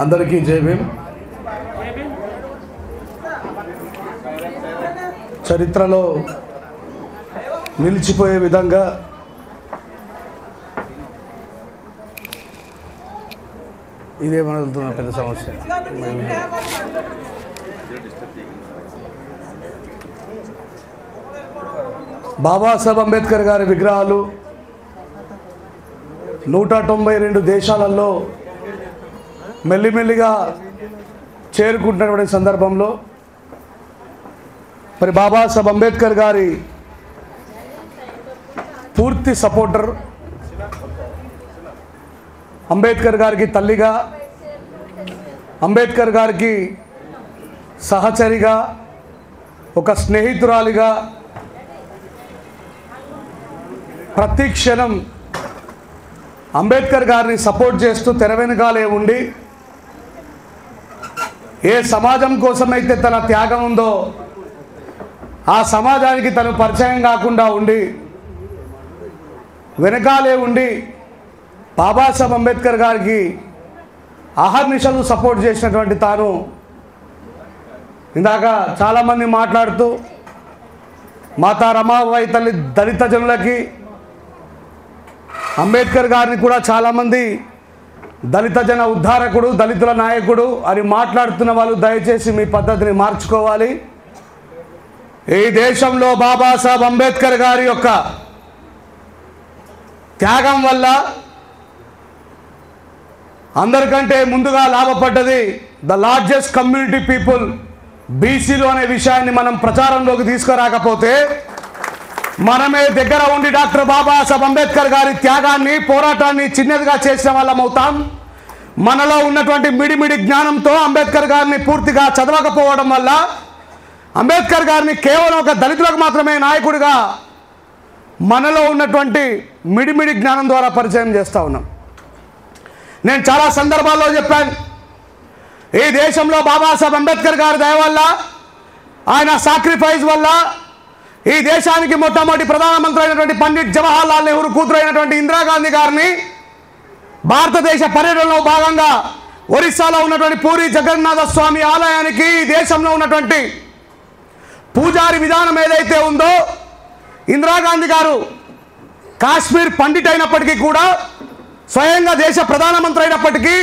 అందరికీ జై భీమ్. చరిత్రలో నిలిచిపోయే విధంగా ఇదేమవుతున్న పెద్ద సమస్య. బాబాసాహెబ్ అంబేద్కర్ గారి విగ్రహాలు 192 దేశాలలో మెల్లిమెల్లిగా చేరుకుంటున్నటువంటి సందర్భంలో మరి బాబాసాహెబ్ అంబేద్కర్ గారి పూర్తి సపోర్టర్, అంబేద్కర్ గారికి తల్లిగా, అంబేద్కర్ గారికి సహచరిగా, ఒక స్నేహితురాలిగా ప్రతి క్షణం అంబేద్కర్ గారిని సపోర్ట్ చేస్తూ తెర వెనుకాలే ఉండి ఏ సమాజం కోసమైతే తన త్యాగం ఉందో ఆ సమాజానికి తను పరిచయం కాకుండా ఉండి వెనకాలే ఉండి బాబాసాహెబ్ అంబేద్కర్ గారికి అహర్నిశలు సపోర్ట్ చేసినటువంటి తాను ఇందాక చాలామంది మాట్లాడుతూ మాతా రమాబాయి తల్లి దళిత జనులకి, అంబేద్కర్ గారిని కూడా చాలామంది దళిత జన ఉద్ధారకుడు, దళితుల నాయకుడు అని మాట్లాడుతున్న వాళ్ళు దయచేసి మీ పద్ధతిని మార్చుకోవాలి. ఈ దేశంలో బాబాసాహెబ్ అంబేద్కర్ గారి యొక్క త్యాగం వల్ల అందరికంటే ముందుగా లాభపడ్డది ద లార్జెస్ట్ కమ్యూనిటీ పీపుల్ బీసీలు అనే విషయాన్ని మనం ప్రచారంలోకి తీసుకురాకపోతే మనమే దగ్గర ఉండి డాక్టర్ బాబాసాహెబ్ అంబేద్కర్ గారి త్యాగాన్ని, పోరాటాన్ని చిన్నదిగా చేసిన వాళ్ళం అవుతాం. మనలో ఉన్నటువంటి మిడిమిడి జ్ఞానంతో అంబేద్కర్ గారిని పూర్తిగా చదవకపోవడం వల్ల అంబేద్కర్ గారిని కేవలం ఒక దళితులకు మాత్రమే నాయకుడిగా మనలో ఉన్నటువంటి మిడిమిడి జ్ఞానం ద్వారా పరిచయం చేస్తూ ఉన్నాం. నేను చాలా సందర్భాల్లో చెప్పాను, ఈ దేశంలో బాబాసాహెబ్ అంబేద్కర్ గారి దయ వల్ల, ఆయన సాక్రిఫైస్ వల్ల ఈ దేశానికి మొట్టమొదటి ప్రధానమంత్రి అయినటువంటి పండిట్ జవహర్లాల్ నెహ్రూ కూతురు అయినటువంటి ఇందిరాగాంధీ గారిని భారతదేశ పర్యటనలో భాగంగా ఒరిస్సాలో ఉన్నటువంటి పూరి జగన్నాథ స్వామి ఆలయానికి ఈ దేశంలో ఉన్నటువంటి పూజారి విధానం ఏదైతే ఉందో, ఇందిరాగాంధీ గారు కాశ్మీర్ పండిట్ అయినప్పటికీ కూడా, స్వయంగా దేశ ప్రధానమంత్రి అయినప్పటికీ,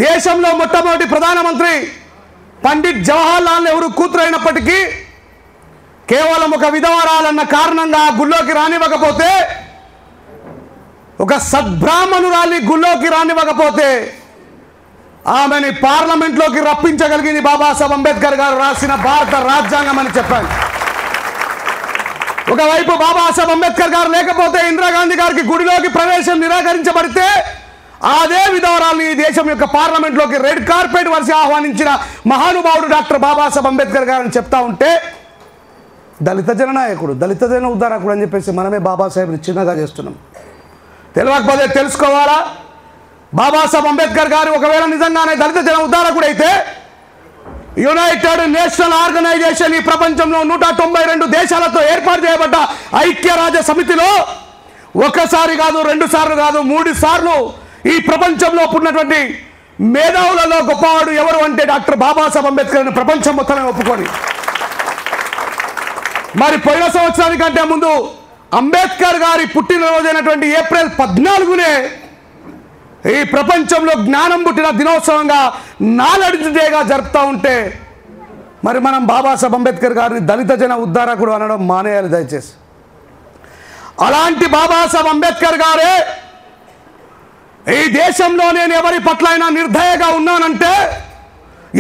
దేశంలో మొట్టమొదటి ప్రధానమంత్రి పండిట్ జవహర్లాల్ నెహ్రూ కూతురు అయినప్పటికీ కేవలం ఒక విధవరాలన్న కారణంగా గుళ్ళోకి రానివ్వకపోతే, ఒక సద్బ్రాహ్మణురాలి గుళ్ళోకి రానివ్వకపోతే ఆమెని పార్లమెంట్లోకి రప్పించగలిగింది బాబాసాహెబ్ అంబేద్కర్ గారు రాసిన భారత రాజ్యాంగం అని చెప్పాను. ఒకవైపు బాబాసాహెబ్ అంబేద్కర్ గారు లేకపోతే ఇందిరాగాంధీ గారికి గుడిలోకి ప్రవేశం నిరాకరించబడితే అదే విధవరాల్ని ఈ దేశం యొక్క పార్లమెంట్లోకి రెడ్ కార్పెట్ వరిసి ఆహ్వానించిన మహానుభావుడు డాక్టర్ బాబాసాహెబ్ అంబేద్కర్ గారు అని చెప్తా ఉంటే, దళిత జననాయకుడు, దళిత జన ఉద్ధారకుడు అని చెప్పేసి మనమే బాబాసాహెబ్ని చిన్నగా చేస్తున్నాం. తెలియకపోతే తెలుసుకోవాలా. బాబాసాహెబ్ అంబేద్కర్ గారు ఒకవేళ నిజంగానే దళిత జన ఉద్ధారకుడు అయితే యునైటెడ్ నేషనల్ ఆర్గనైజేషన్, ఈ ప్రపంచంలో 192 దేశాలతో ఏర్పాటు చేయబడ్డ ఐక్యరాజ్య సమితిలో ఒకసారి కాదు, 2 సార్లు కాదు, 3 సార్లు ఈ ప్రపంచంలో ఉన్నటువంటి మేధావులలో గొప్పవాడు ఎవరు అంటే డాక్టర్ బాబాసాహెబ్ అంబేద్కర్ అని ప్రపంచం మొత్తమే ఒప్పుకొని, మరి పోయిన సంవత్సరానికంటే ముందు అంబేద్కర్ గారి పుట్టినరోజైనటువంటి ఏప్రిల్ 14నే ఈ ప్రపంచంలో జ్ఞానం పుట్టిన దినోత్సవంగా నాలెడ్జ్ డేగా జరుపుతూ ఉంటే, మరి మనం బాబాసాహెబ్ అంబేద్కర్ గారిని దళిత జన ఉద్ధారకుడు అనడం మానేయాలి దయచేసి. అలాంటి బాబాసాహెబ్ అంబేద్కర్ గారే ఈ దేశంలో నేను ఎవరి పట్లైనా నిర్దయగా ఉన్నానంటే,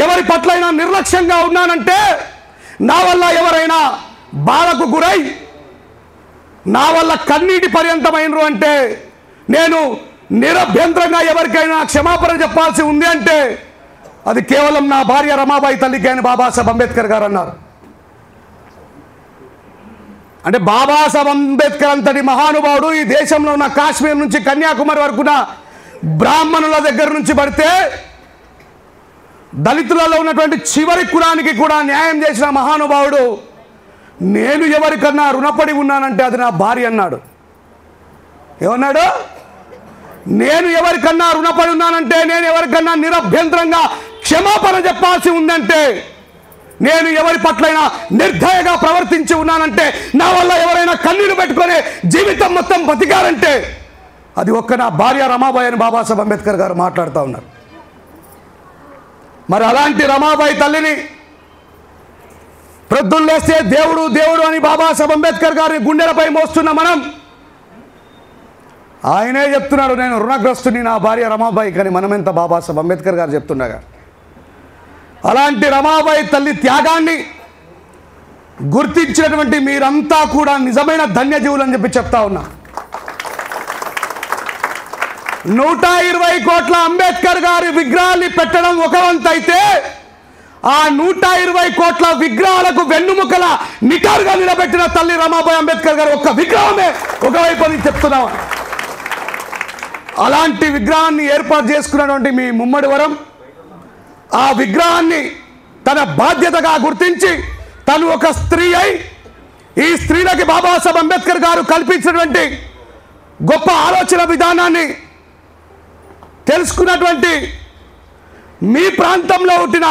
ఎవరి పట్లైనా నిర్లక్ష్యంగా ఉన్నానంటే, నా వల్ల ఎవరైనా బాధకు గురై నా వల్ల కన్నీటి పర్యంతమైనరు అంటే, నేను నిరభ్యంతరంగా ఎవరికైనా క్షమాపణ చెప్పాల్సి ఉంది అంటే అది కేవలం నా భార్య రమాబాయి తల్లికి అని బాబాసాహెబ్ అంబేద్కర్ గారు అన్నారు. అంటే బాబాసాహెబ్ అంబేద్కర్ అంతటి మహానుభావుడు ఈ దేశంలో ఉన్న కాశ్మీర్ నుంచి కన్యాకుమారి వరకున బ్రాహ్మణుల దగ్గర నుంచి పడితే దళితులలో ఉన్నటువంటి చివరి కులానికి కూడా న్యాయం చేసిన మహానుభావుడు నేను ఎవరికన్నా రుణపడి ఉన్నానంటే అది నా భార్య అన్నాడు. ఏమన్నాడు? నేను ఎవరికన్నా రుణపడి ఉన్నానంటే, నేను ఎవరికన్నా నిరభ్యంతరంగా క్షమాపణ చెప్పాల్సి ఉందంటే, నేను ఎవరి పట్లైనా నిర్దయగా ప్రవర్తించి ఉన్నానంటే, నా వల్ల ఎవరైనా కన్నీరు పెట్టుకొని జీవితం మొత్తం బతికారంటే అది ఒక్క నా భార్య రమాబాయి అని బాబాసాహెబ్ అంబేద్కర్ గారు మాట్లాడుతూ ఉన్నారు. మరి అలాంటి రమాబాయి తల్లిని ప్రొద్దుల్లేస్తే దేవుడు దేవుడు అని బాబాసాహెబ్ అంబేద్కర్ గారిని గుండెలపై మోస్తున్న మనం, ఆయనే చెప్తున్నాడు నేను రుణగ్రస్తుని నా భార్య రమాబాయి కానీ మనమెంత బాబాసాహెబ్ అంబేద్కర్ గారు చెప్తుండగా. అలాంటి రమాబాయి తల్లి త్యాగాన్ని గుర్తించినటువంటి మీరంతా కూడా నిజమైన ధన్యజీవులు అని చెప్పి చెప్తా ఉన్నా. 120 కోట్ల అంబేద్కర్ గారి విగ్రహాన్ని పెట్టడం ఒక వంతు అయితే, ఆ 120 కోట్ల విగ్రహాలకు వెన్నుముకల నిటారుగా నిలబెట్టిన తల్లి రమాబాయి అంబేద్కర్ గారు ఒక్క విగ్రహమే ఒకవైపు అని చెప్తున్నాం. అలాంటి విగ్రహాన్ని ఏర్పాటు చేసుకున్నటువంటి మీ ముమ్మడి వరం ఆ విగ్రహాన్ని తన బాధ్యతగా గుర్తించి తను ఒక స్త్రీ అయి ఈ స్త్రీలకి బాబాసాహెబ్ అంబేద్కర్ గారు కల్పించినటువంటి గొప్ప ఆలోచన విధానాన్ని తెలుసుకున్నటువంటి మీ ప్రాంతంలో పుట్టిన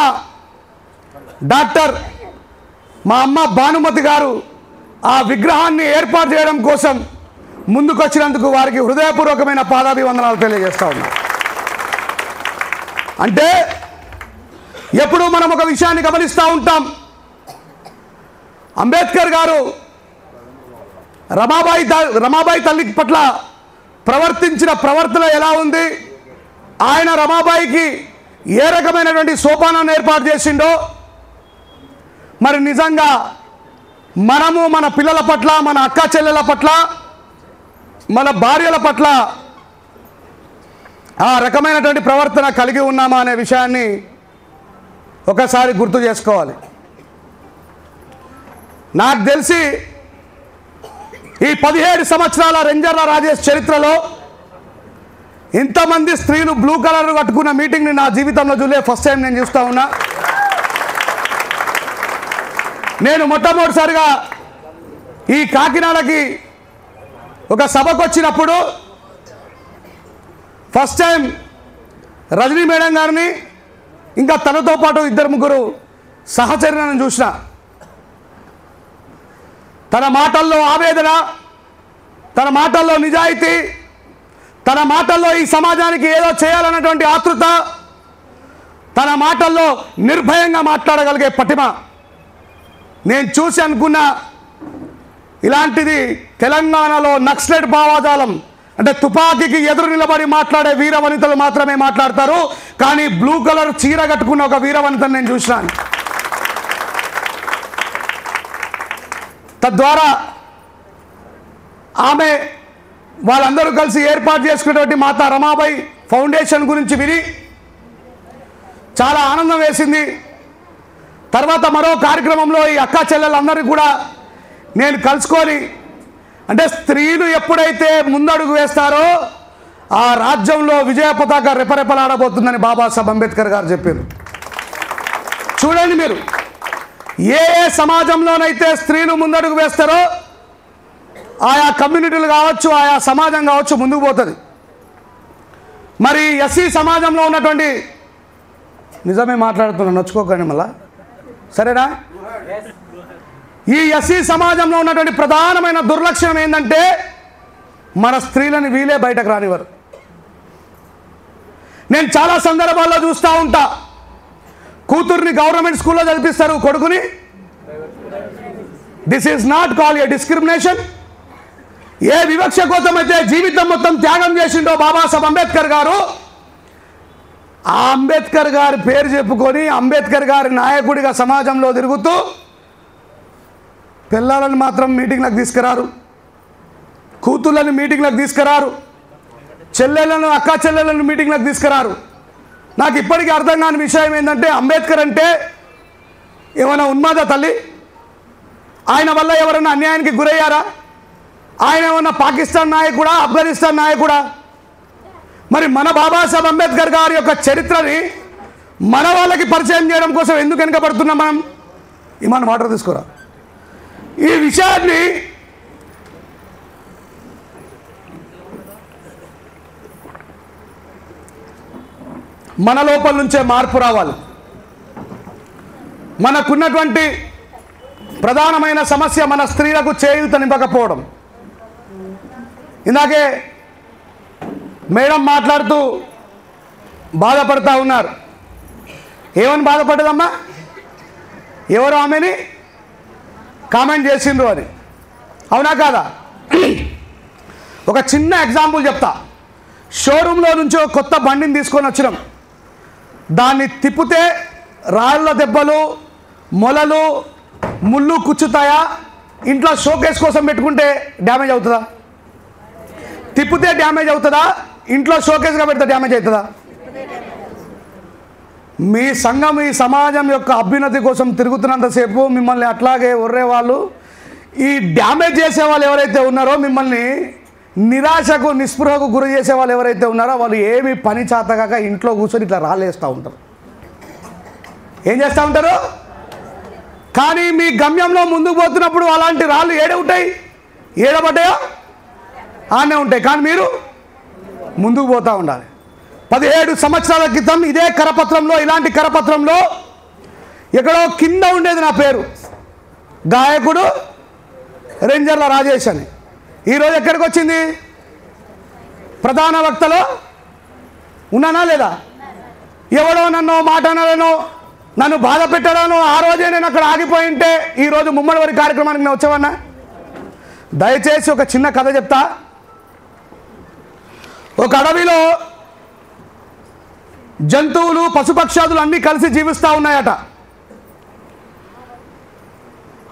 డాక్టర్ మా అమ్మ భానుమతి గారు ఆ విగ్రహాన్ని ఏర్పాటు చేయడం కోసం ముందుకొచ్చినందుకు వారికి హృదయపూర్వకమైన పాదాభివందనాలు తెలియజేస్తా ఉన్నా. అంటే ఎప్పుడు మనం ఒక విషయాన్ని గమనిస్తూ ఉంటాం, అంబేద్కర్ గారు రమాబాయి తల్లి పట్ల ప్రవర్తించిన ప్రవర్తన ఎలా ఉంది, ఆయన రమాబాయికి ఏ రకమైనటువంటి సోపానాన్ని ఏర్పాటు చేసిండో, మరి నిజంగా మనము మన పిల్లల పట్ల, మన అక్క చెల్లెల పట్ల, మన భార్యల పట్ల ఆ రకమైనటువంటి ప్రవర్తన కలిగి ఉన్నామా అనే విషయాన్ని ఒకసారి గుర్తు చేసుకోవాలి. నాకు తెలిసి ఈ 17 సంవత్సరాల రెంజర్ల రాజేష్ చరిత్రలో ఇంతమంది స్త్రీలు బ్లూ కలర్ కట్టుకున్న మీటింగ్ని నా జీవితంలో చూలే ఫస్ట్ టైం నేను చూస్తూ ఉన్నా. నేను మొట్టమొదటిసారిగా ఈ కాకినాడకి ఒక సభకు వచ్చినప్పుడు ఫస్ట్ టైం రజనీ మేడం గారిని ఇంకా తనతో పాటు 2-3 సహచరులను చూసిన. తన మాటల్లో ఆవేదన, తన మాటల్లో నిజాయితీ, తన మాటల్లో ఈ సమాజానికి ఏదో చేయాలన్నటువంటి ఆతృత, తన మాటల్లో నిర్భయంగా మాట్లాడగలిగే పటిమ నేను చూసి అనుకున్నా, ఇలాంటిది తెలంగాణలో నక్సలైట్ భావజాలం అంటే తుపాకీకి ఎదురు నిలబడి మాట్లాడే వీర వనితలు మాత్రమే మాట్లాడతారు, కానీ బ్లూ కలర్ చీర కట్టుకున్న ఒక వీర వనితను నేను చూసినాను. తద్వారా ఆమె వాళ్ళందరూ కలిసి ఏర్పాటు చేసుకున్నటువంటి మాతా రమాబాయి ఫౌండేషన్ గురించి విని చాలా ఆనందం వేసింది. తర్వాత మరో కార్యక్రమంలో ఈ అక్కా చెల్లెలందరినీ కూడా నేను కలుసుకొని, అంటే స్త్రీలు ఎప్పుడైతే ముందడుగు వేస్తారో ఆ రాజ్యంలో విజయ పతాక రెపరెపలాడబోతుందని బాబాసాహెబ్ అంబేద్కర్ గారు చెప్పారు. చూడండి, మీరు ఏ సమాజంలోనైతే స్త్రీలు ముందడుగు వేస్తారో ఆయా కమ్యూనిటీలు కావచ్చు, ఆయా సమాజం కావచ్చు ముందుకు పోతుంది. మరి ఎస్సీ సమాజంలో ఉన్నటువంటి, నిజమే మాట్లాడుతున్నాను నచ్చుకోకండి మళ్ళా, సరేనా? ఈ ఎస్సీ సమాజంలో ఉన్నటువంటి ప్రధానమైన దుర్లక్షణం ఏంటంటే మన స్త్రీలను వీలే బయటకు రానివారు. నేను చాలా సందర్భాల్లో చూస్తూ ఉంటా, కూతుర్ని గవర్నమెంట్ స్కూల్లో చదివిస్తారు, కొడుకుని. This is not call a discrimination. ఏ వివక్ష కోసం అయితే జీవితం మొత్తం త్యాగం చేసిండో బాబాసాహెబ్ అంబేద్కర్ గారు, ఆ అంబేద్కర్ గారి పేరు చెప్పుకొని అంబేద్కర్ గారి నాయకుడిగా సమాజంలో తిరుగుతూ పిల్లలను మాత్రం మీటింగ్లకు తీసుకురారు, కూతుళ్ళని మీటింగ్లకు తీసుకురారు, చెల్లెలను అక్కా చెల్లెలను మీటింగ్లకు తీసుకురారు. నాకు ఇప్పటికీ అర్థం కాని విషయం ఏంటంటే, అంబేద్కర్ అంటే ఏమైనా ఉన్మాద తల్లి? ఆయన వల్ల ఎవరైనా అన్యాయానికి గురయ్యారా? ఆయన ఏమన్నా పాకిస్తాన్ నాయకుడా, ఆఫ్ఘనిస్తాన్ నాయకుడా? మరి మన బాబాసాహెబ్ అంబేద్కర్ గారి యొక్క చరిత్రని మన వాళ్ళకి పరిచయం చేయడం కోసం ఎందుకు వెనుకబడుతున్నాం మనం? ఇమాన్ వాటర్ తీసుకోరా. ఈ విషయాన్ని మన లోపల నుంచే మార్పు రావాలి. మనకున్నటువంటి ప్రధానమైన సమస్య మన స్త్రీలకు చేయూతనివ్వకపోవడం. ఇందాకే మేడం మాట్లాడుతూ బాధపడతా ఉన్నారు. ఏమని బాధపడ్డదమ్మా? ఎవరు ఆమెని కామెంట్ చేసిండ్రు అని. అవునా కాదా? ఒక చిన్న ఎగ్జాంపుల్ చెప్తా. షోరూంలో నుంచి ఒక కొత్త బండిని తీసుకొని వచ్చినాం. దాన్ని తిప్పితే రాళ్ళ దెబ్బలు, మొలలు, ముళ్ళు కుచ్చుతాయా? ఇంట్లో షోకేస్ కోసం పెట్టుకుంటే డ్యామేజ్ అవుతుందా? తిప్పితే డ్యామేజ్ అవుతుందా? ఇంట్లో షోకేస్గా పెడితే డ్యామేజ్ అవుతుందా? మీ సంఘం ఈ సమాజం యొక్క అభ్యున్నతి కోసం తిరుగుతున్నంతసేపు మిమ్మల్ని అట్లాగే ఒర్రే వాళ్ళు, ఈ డ్యామేజ్ చేసే వాళ్ళు ఎవరైతే ఉన్నారో, మిమ్మల్ని నిరాశకు నిస్పృహకు గురి చేసే వాళ్ళు ఎవరైతే ఉన్నారో, వాళ్ళు ఏమి పని చేతగాక ఇంట్లో కూర్చొని ఇట్లా రాలేస్తూ ఉంటారు. ఏం చేస్తూ ఉంటారు? కానీ మీ గమ్యంలో ముందుకు పోతున్నప్పుడు అలాంటి రాళ్ళు ఏడే ఉంటాయి? ఏడబడ్డాయో ఆనే ఉంటాయి. కానీ మీరు ముందుకు పోతూ ఉండాలి. 17 సంవత్సరాల క్రితం ఇదే కరపత్రంలో, ఇలాంటి కరపత్రంలో ఎక్కడో కింద ఉండేది నా పేరు, గాయకుడు రేంజర్ల రాజేష్ అని. ఈరోజు ఎక్కడికి వచ్చింది? ప్రధాన వక్తలో ఉన్నానా లేదా? ఎవడో నన్ను మాట అన్నానో, నన్ను బాధ పెట్టడానో ఆ రోజే నేను అక్కడ ఆగిపోయి ఉంటే ఈరోజు ముమ్మడి వారి కార్యక్రమానికి నేను వచ్చేవన్నా? దయచేసి ఒక చిన్న కథ చెప్తా. ఒక అడవిలో జంతువులు, పశుపక్షాదులు అన్నీ కలిసి జీవిస్తూ ఉన్నాయట.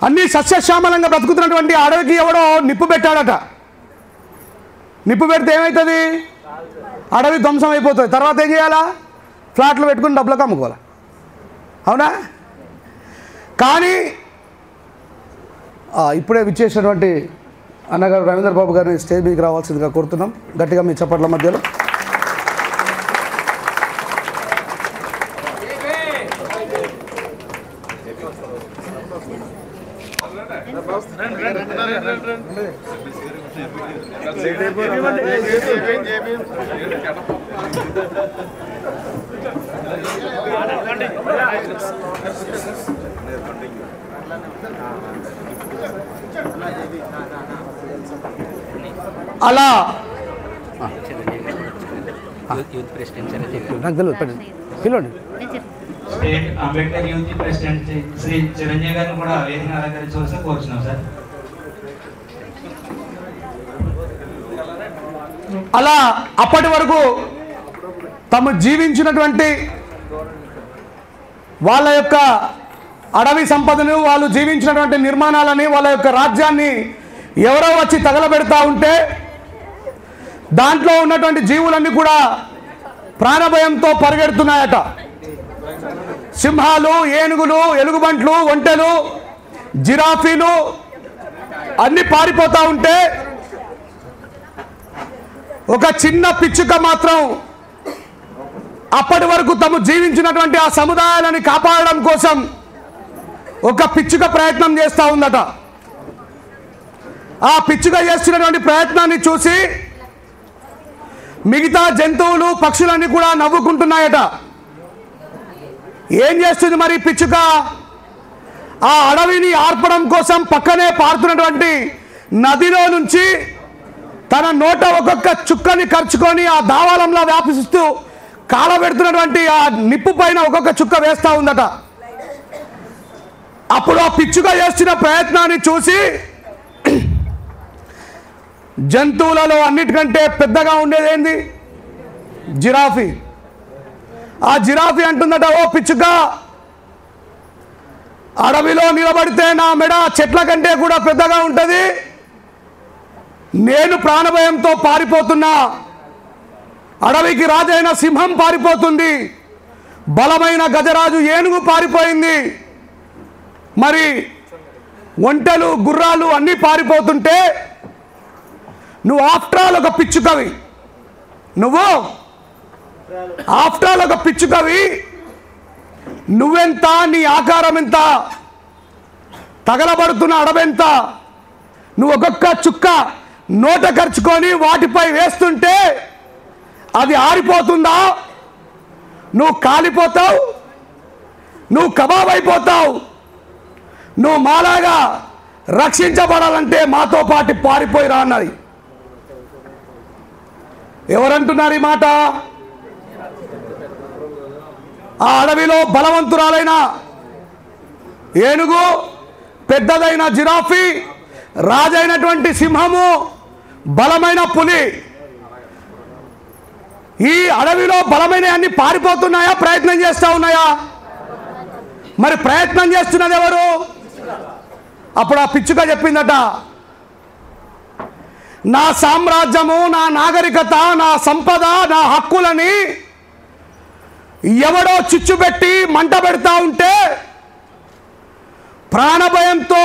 అన్నీ సస్యశ్యామలంగా బ్రతుకుతున్నటువంటి అడవికి ఎవడో నిప్పు పెట్టాడట. నిప్పు పెడితే ఏమవుతుంది? అడవి ధ్వంసం అయిపోతుంది. తర్వాత ఏం చేయాలా? ఫ్లాట్లు పెట్టుకుని డబ్బులకు అమ్ముకోవాలి. అవునా? కానీ ఇప్పుడే విచ్చేసినటువంటి అన్నగారు రవీంద్ర బాబు గారిని స్టేజ్ మీదకి రావాల్సిందిగా కోరుతున్నాం. గట్టిగా మీ చప్పట్ల మధ్యలో. అలా నాకు తెలియదు, పిలవండి. State Ambedkar youth president Shri Chiranjeevi గారిని కూడా వేదిక అలంకరించవలసిన కోరుచున్నాం సార్. అలా అప్పటి వరకు తాము జీవించినటువంటి వాళ్ళ యొక్క అడవి సంపదను, వాళ్ళు జీవించినటువంటి నిర్మాణాలని, వాళ్ళ యొక్క రాజ్యాన్ని ఎవరో వచ్చి తగలబెడతా ఉంటే దాంట్లో ఉన్నటువంటి జీవులన్నీ కూడా ప్రాణభయంతో పరిగెడుతున్నాయట. సింహాలు, ఏనుగులు, ఎలుగుబంట్లు, ఒంటెలు, జిరాఫీలు అన్నీ పారిపోతూ ఉంటే ఒక చిన్న పిచ్చుక మాత్రం అప్పటి వరకు తాము జీవించినటువంటి ఆ సముదాయాలని కాపాడడం కోసం ఒక పిచ్చుక ప్రయత్నం చేస్తూ ఉందట. ఆ పిచ్చుక చేస్తున్నటువంటి ప్రయత్నాన్ని చూసి మిగతా జంతువులు, పక్షులన్నీ కూడా నవ్వుకుంటున్నాయట. ఏం చేస్తుంది మరి పిచ్చుక? ఆ అడవిని ఆర్పడం కోసం పక్కనే పారుతున్నటువంటి నదిలో నుంచి తన నోట ఒక్కొక్క చుక్కని ఖర్చుకొని ఆ దావాలంలా వ్యాపిస్తూ కాలబెడుతున్నటువంటి ఆ నిప్పు పైన ఒక్కొక్క చుక్క వేస్తూ ఉందట. అప్పుడు ఆ పిచ్చుక చేస్తున్న ప్రయత్నాన్ని చూసి జంతువులలో అన్నిటికంటే పెద్దగా ఉండేది ఏంది? జిరాఫీ. ఆ జిరాఫీ అంటుందట, ఓ పిచ్చుక, అడవిలో నిలబడితే నా మెడ చెట్ల కంటే కూడా పెద్దగా ఉంటుంది. నేను ప్రాణభయంతో పారిపోతున్నా. అడవికి రాజైన సింహం పారిపోతుంది, బలమైన గజరాజు ఏనుగు పారిపోయింది, మరి ఒంటెలు, గుర్రాలు అన్నీ పారిపోతుంటే నువ్వు ఆఫ్టర్ ఆల్ ఒక పిచ్చుకవి, నువ్వు ఆఫ్టర్ ఆల్ ఒక పిచ్చుకవి, నువ్వెంత, నీ ఆకారం ఎంత, తగలబడుతున్న అడవెంత, నువ్వు ఒక్కొక్క చుక్క నోట ఖర్చుకొని వాటిపై వేస్తుంటే అది ఆరిపోతుందా? నువ్వు కాలిపోతావు, నువ్వు కబాబ్ అయిపోతావు. నువ్వు మాలాగా రక్షించబడాలంటే మాతో పాటు పారిపోయి రా అన్నది. ఎవరంటున్నారు ఈ మాట? ఆ అడవిలో బలవంతురాలైన ఏనుగు, పెద్దదైన జిరాఫీ, రాజైనటువంటి సింహము, బలమైన పులి, ఈ అడవిలో బలమైన అన్ని పారిపోతున్నాయా, ప్రయత్నం చేస్తూ ఉన్నాయా? మరి ప్రయత్నం చేస్తున్నది ఎవరు? అప్పుడు ఆ పిచ్చుక చెప్పిందట, నా సామ్రాజ్యము, నా నాగరికత, నా సంపద, నా హక్కులని ఎవడో చిచ్చుపెట్టి మంట పెడతా ఉంటే ప్రాణభయంతో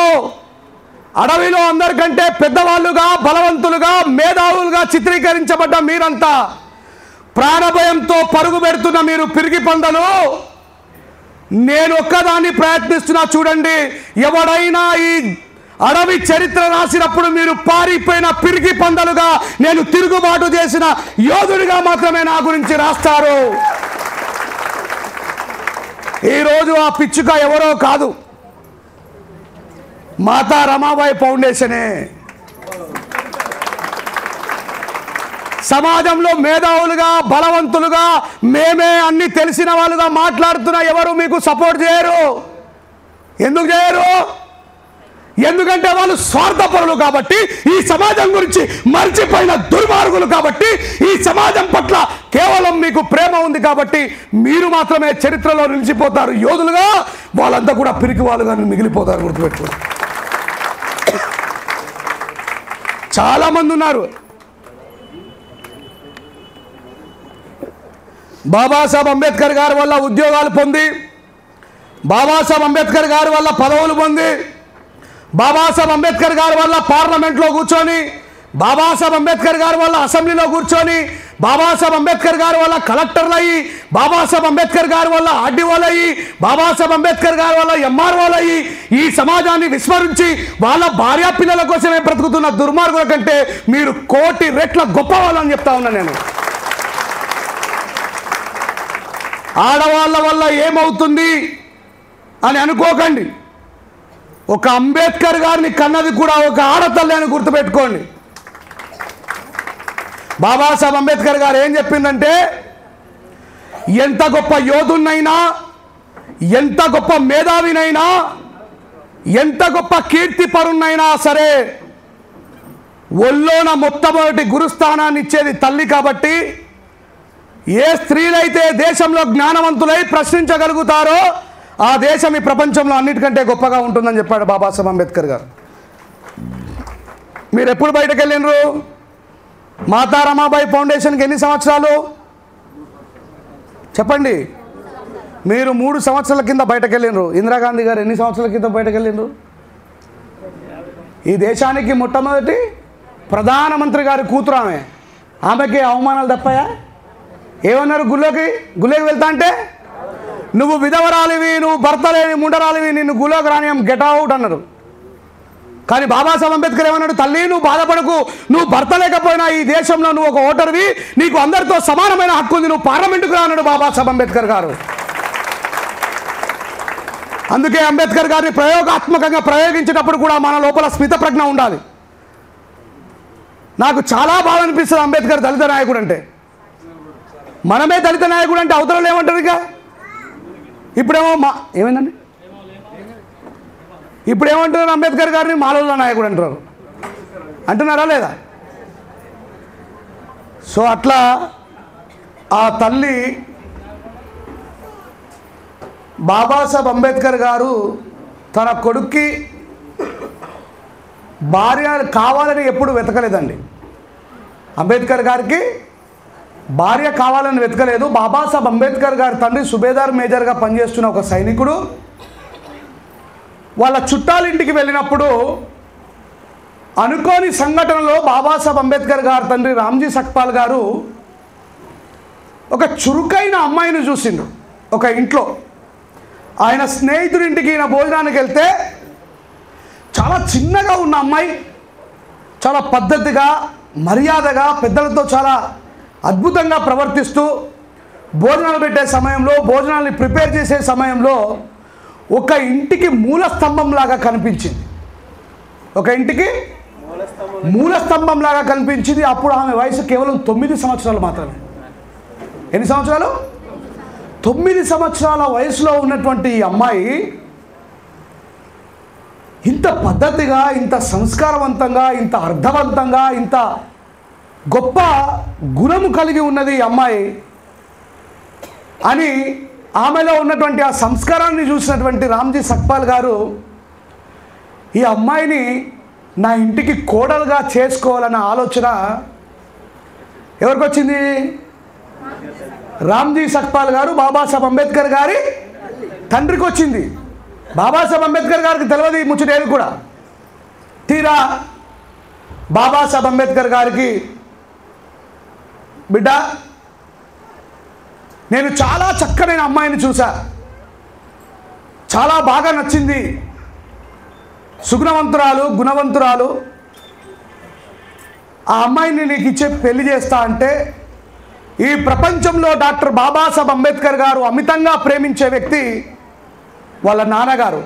అడవిలో అందరికంటే పెద్దవాళ్ళుగా, బలవంతులుగా, మేధావులుగా చిత్రీకరించబడ్డ మీరంతా ప్రాణభయంతో పరుగు పెడుతున్న మీరు పిరికి పందలు, నేను ఒక్కదాన్ని ప్రయత్నిస్తున్నా చూడండి. ఎవడైనా ఈ అడవి చరిత్ర రాసినప్పుడు మీరు పారిపోయిన పిరికి పందలుగా, నేను తిరుగుబాటు చేసిన యోధుడిగా మాత్రమే నా గురించి రాస్తారు. ఈరోజు ఆ పిచ్చుక ఎవరో కాదు, మాతా రమాబాయి ఫౌండేషనే. సమాజంలో మేధావులుగా, బలవంతులుగా, మేమే అన్ని తెలిసిన వాళ్ళుగా మాట్లాడుతున్నా ఎవరు మీకు సపోర్ట్ చేయరు. ఎందుకు చేయరు? ఎందుకంటే వాళ్ళు స్వార్థపరులు కాబట్టి, ఈ సమాజం గురించి మర్చిపోయిన దుర్మార్గులు కాబట్టి, ఈ సమాజం పట్ల కేవలం మీకు ప్రేమ ఉంది కాబట్టి మీరు మాత్రమే చరిత్రలో నిలిచిపోతారు యోధులుగా, వాళ్ళంతా కూడా పిరికి వాళ్ళుగా మిగిలిపోతారు. గుర్తుపెట్టుకోండి. చాలామంది ఉన్నారు. బాబాసాహెబ్ అంబేద్కర్ గారి వల్ల ఉద్యోగాలు పొంది, బాబాసాహెబ్ అంబేద్కర్ గారి వల్ల పదవులు పొంది, బాబాసాహెబ్ అంబేద్కర్ గారి వల్ల పార్లమెంట్లో కూర్చొని, బాబాసాహెబ్ అంబేద్కర్ గారి వల్ల అసెంబ్లీలో కూర్చొని, బాబాసాహెబ్ అంబేద్కర్ గారి వల్ల కలెక్టర్లు అయ్యి, బాబాసాహెబ్ అంబేద్కర్ గారి వల్ల ఆర్డీఓలు అయ్యి, బాబాసాహెబ్ అంబేద్కర్ గారి వల్ల ఎంఆర్ఓలు అయ్యి, ఈ సమాజాన్ని విస్మరించి వాళ్ళ భార్యా పిల్లల కోసమే బ్రతుకుతున్న దుర్మార్గుల కంటే మీరు కోటి రెట్ల గొప్పవాళ్ళని చెప్తా ఉన్నా నేను. ఆడవాళ్ళ వల్ల ఏమవుతుంది అని అనుకోకండి. ఒక అంబేద్కర్ గారిని కన్నది కూడా ఒక ఆడతల్లి అని గుర్తుపెట్టుకోండి. బాబాసాహెబ్ అంబేద్కర్ గారు ఏం చెప్పిందంటే, ఎంత గొప్ప యోధునైనా, ఎంత గొప్ప మేధావినైనా, ఎంత గొప్ప కీర్తిపరునైనా సరే ఒళ్ళోన మొట్టమొదటి గురుస్థానాన్ని ఇచ్చేది తల్లి. కాబట్టి ఏ స్త్రీలైతే దేశంలో జ్ఞానవంతులై ప్రశ్నించగలుగుతారో ఆ దేశం ఈ ప్రపంచంలో అన్నిటికంటే గొప్పగా ఉంటుందని చెప్పాడు బాబాసాహెబ్ అంబేద్కర్ గారు. మీరు ఎప్పుడు బయటకు వెళ్ళినరు? మాతా రమాబాయి ఫౌండేషన్కి ఎన్ని సంవత్సరాలు చెప్పండి? మీరు 3 సంవత్సరాల కింద బయటకు వెళ్ళినరు. ఇందిరాగాంధీ గారు ఎన్ని సంవత్సరాల కింద బయటకు వెళ్ళినరు? ఈ దేశానికి మొట్టమొదటి ప్రధానమంత్రి గారి కూతురు ఆమె. ఆమెకి అవమానాలు తప్పాయా? ఏమన్నారు? గుళ్ళోకి వెళ్తా అంటే, నువ్వు విధవరాలివి, నువ్వు భర్త లేని ముండరాలివి, నిన్ను గుళ్ళోకి రానియం, గెట్ అవుట్ అన్నారు. కానీ బాబాసాహెబ్ అంబేద్కర్ ఏమన్నాడు? తల్లి, నువ్వు బాధపడకు, నువ్వు భర్త లేకపోయినా ఈ దేశంలో నువ్వు ఒక ఓటర్వి, నీకు అందరితో సమానమైన హక్కు ఉంది, నువ్వు పార్లమెంటుకు రా అన్నాడు బాబాసాహెబ్ అంబేద్కర్ గారు. అందుకే అంబేద్కర్ గారిని ప్రయోగాత్మకంగా ప్రయోగించేటప్పుడు కూడా మన లోపల స్మిత ప్రజ్ఞ ఉండాలి. నాకు చాలా బాగా అనిపిస్తుంది అంబేద్కర్ దళిత నాయకుడు అంటే. మనమే దళిత నాయకుడు అంటే అవతలలో ఏమంటారు? ఇక ఇప్పుడేమో ఏమైందండి, ఇప్పుడు ఏమంటున్నారు? అంబేద్కర్ గారిని మాలవుల నాయకుడు అంటున్నారు. అంటున్నారా లేదా? సో అట్లా ఆ తల్లి బాబాసాహెబ్ అంబేద్కర్ గారు తన కొడుక్కి భార్య కావాలని ఎప్పుడు వెతకలేదండి. అంబేద్కర్ గారికి భార్య కావాలని వెతకలేదు. బాబాసాహెబ్ అంబేద్కర్ గారి తండ్రి సుబేదార్ మేజర్గా పనిచేస్తున్న ఒక సైనికుడు వాళ్ళ చుట్టాలింటికి వెళ్ళినప్పుడు అనుకోని సంఘటనలో బాబాసాహెబ్ అంబేద్కర్ గారి తండ్రి రామ్జీ సక్పాల్ గారు ఒక చురుకైన అమ్మాయిని చూసిండు ఒక ఇంట్లో. ఆయన స్నేహితుడింటికి ఈయన భోజనానికి వెళ్తే చాలా చిన్నగా ఉన్న అమ్మాయి చాలా పద్ధతిగా, మర్యాదగా, పెద్దలతో చాలా అద్భుతంగా ప్రవర్తిస్తూ భోజనాలు పెట్టే సమయంలో, భోజనాల్ని ప్రిపేర్ చేసే సమయంలో ఒక ఇంటికి మూల స్తంభంలాగా కనిపించింది. ఒక ఇంటికి మూల స్తంభంలాగా కనిపించింది. అప్పుడు ఆమె వయసు కేవలం 9 సంవత్సరాలు మాత్రమే. ఎన్ని సంవత్సరాలు? 9 సంవత్సరాల వయసులో ఉన్నటువంటి ఈ అమ్మాయి ఇంత పద్ధతిగా, ఇంత సంస్కారవంతంగా, ఇంత అర్థవంతంగా, ఇంత గొప్ప గుణము కలిగి ఉన్నది ఈ అమ్మాయి అని ఆమెలో ఉన్నటువంటి ఆ సంస్కారాన్ని చూసినటువంటి రామ్జీ సక్పాల్ గారు ఈ అమ్మాయిని నా ఇంటికి కోడలుగా చేసుకోవాలన్న ఆలోచన ఎవరికి వచ్చింది? రామ్జీ సక్పాల్ గారు బాబాసాహెబ్ అంబేద్కర్ గారి తండ్రికి వచ్చింది. బాబాసాహెబ్ అంబేద్కర్ గారికి తెలియదు ఈ ముచ్చటేది కూడా. తీరా బాబాసాహెబ్ అంబేద్కర్ గారికి, బిడ్డ నేను చాలా చక్కనైన అమ్మాయిని చూసా, చాలా బాగా నచ్చింది, సుగుణవంతురాలు, గుణవంతురాలు, ఆ అమ్మాయిని నీకు ఇచ్చే పెళ్లి చేస్తా అంటే ఈ ప్రపంచంలో డాక్టర్ బాబాసాహెబ్ అంబేద్కర్ గారు అమితంగా ప్రేమించే వ్యక్తి వాళ్ళ నాన్నగారు.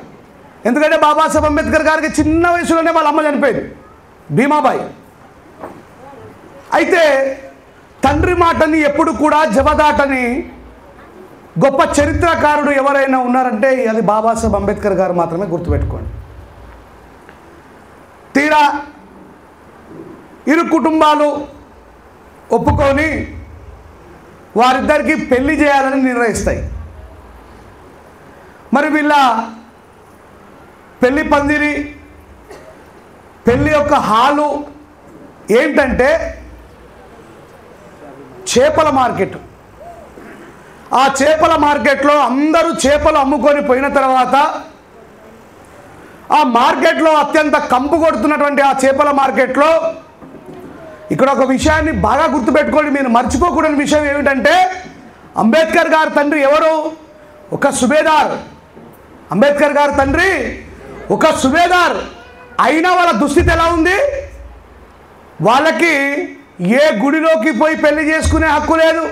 ఎందుకంటే బాబాసాహెబ్ అంబేద్కర్ గారికి చిన్న వయసులోనే వాళ్ళ అమ్మ చనిపోయింది, భీమాబాయి. అయితే తండ్రి మాటని ఎప్పుడు కూడా జవదాటని గొప్ప చరిత్రకారుడు ఎవరైనా ఉన్నారంటే అది బాబాసాహెబ్ అంబేద్కర్ గారు మాత్రమే, గుర్తుపెట్టుకోండి. తీరా ఇరు కుటుంబాలు ఒప్పుకొని వారిద్దరికి పెళ్లి చేయాలని నిర్ణయిస్తాయి. మరి వీళ్ళ పెళ్లి పందిరి, పెళ్లి యొక్క హాలు ఏంటంటే చేపల మార్కెట్. ఆ చేపల మార్కెట్లో అందరూ చేపలు అమ్ముకొని పోయిన తర్వాత ఆ మార్కెట్లో అత్యంత కంపు కొడుతున్నటువంటి ఆ చేపల మార్కెట్లో ఇక్కడ ఒక విషయాన్ని బాగా గుర్తుపెట్టుకోండి, మీరు మర్చిపోకూడని విషయం ఏమిటంటే అంబేద్కర్ గారి తండ్రి ఎవరు? ఒక సుబేదార్. అంబేద్కర్ గారి తండ్రి ఒక సుబేదార్ అయినా వాళ్ళ దుస్థితి ఎలా ఉంది? వాళ్ళకి ఏ గుడిలోకి పోయి పెళ్లి చేసుకునే హక్కు లేదు,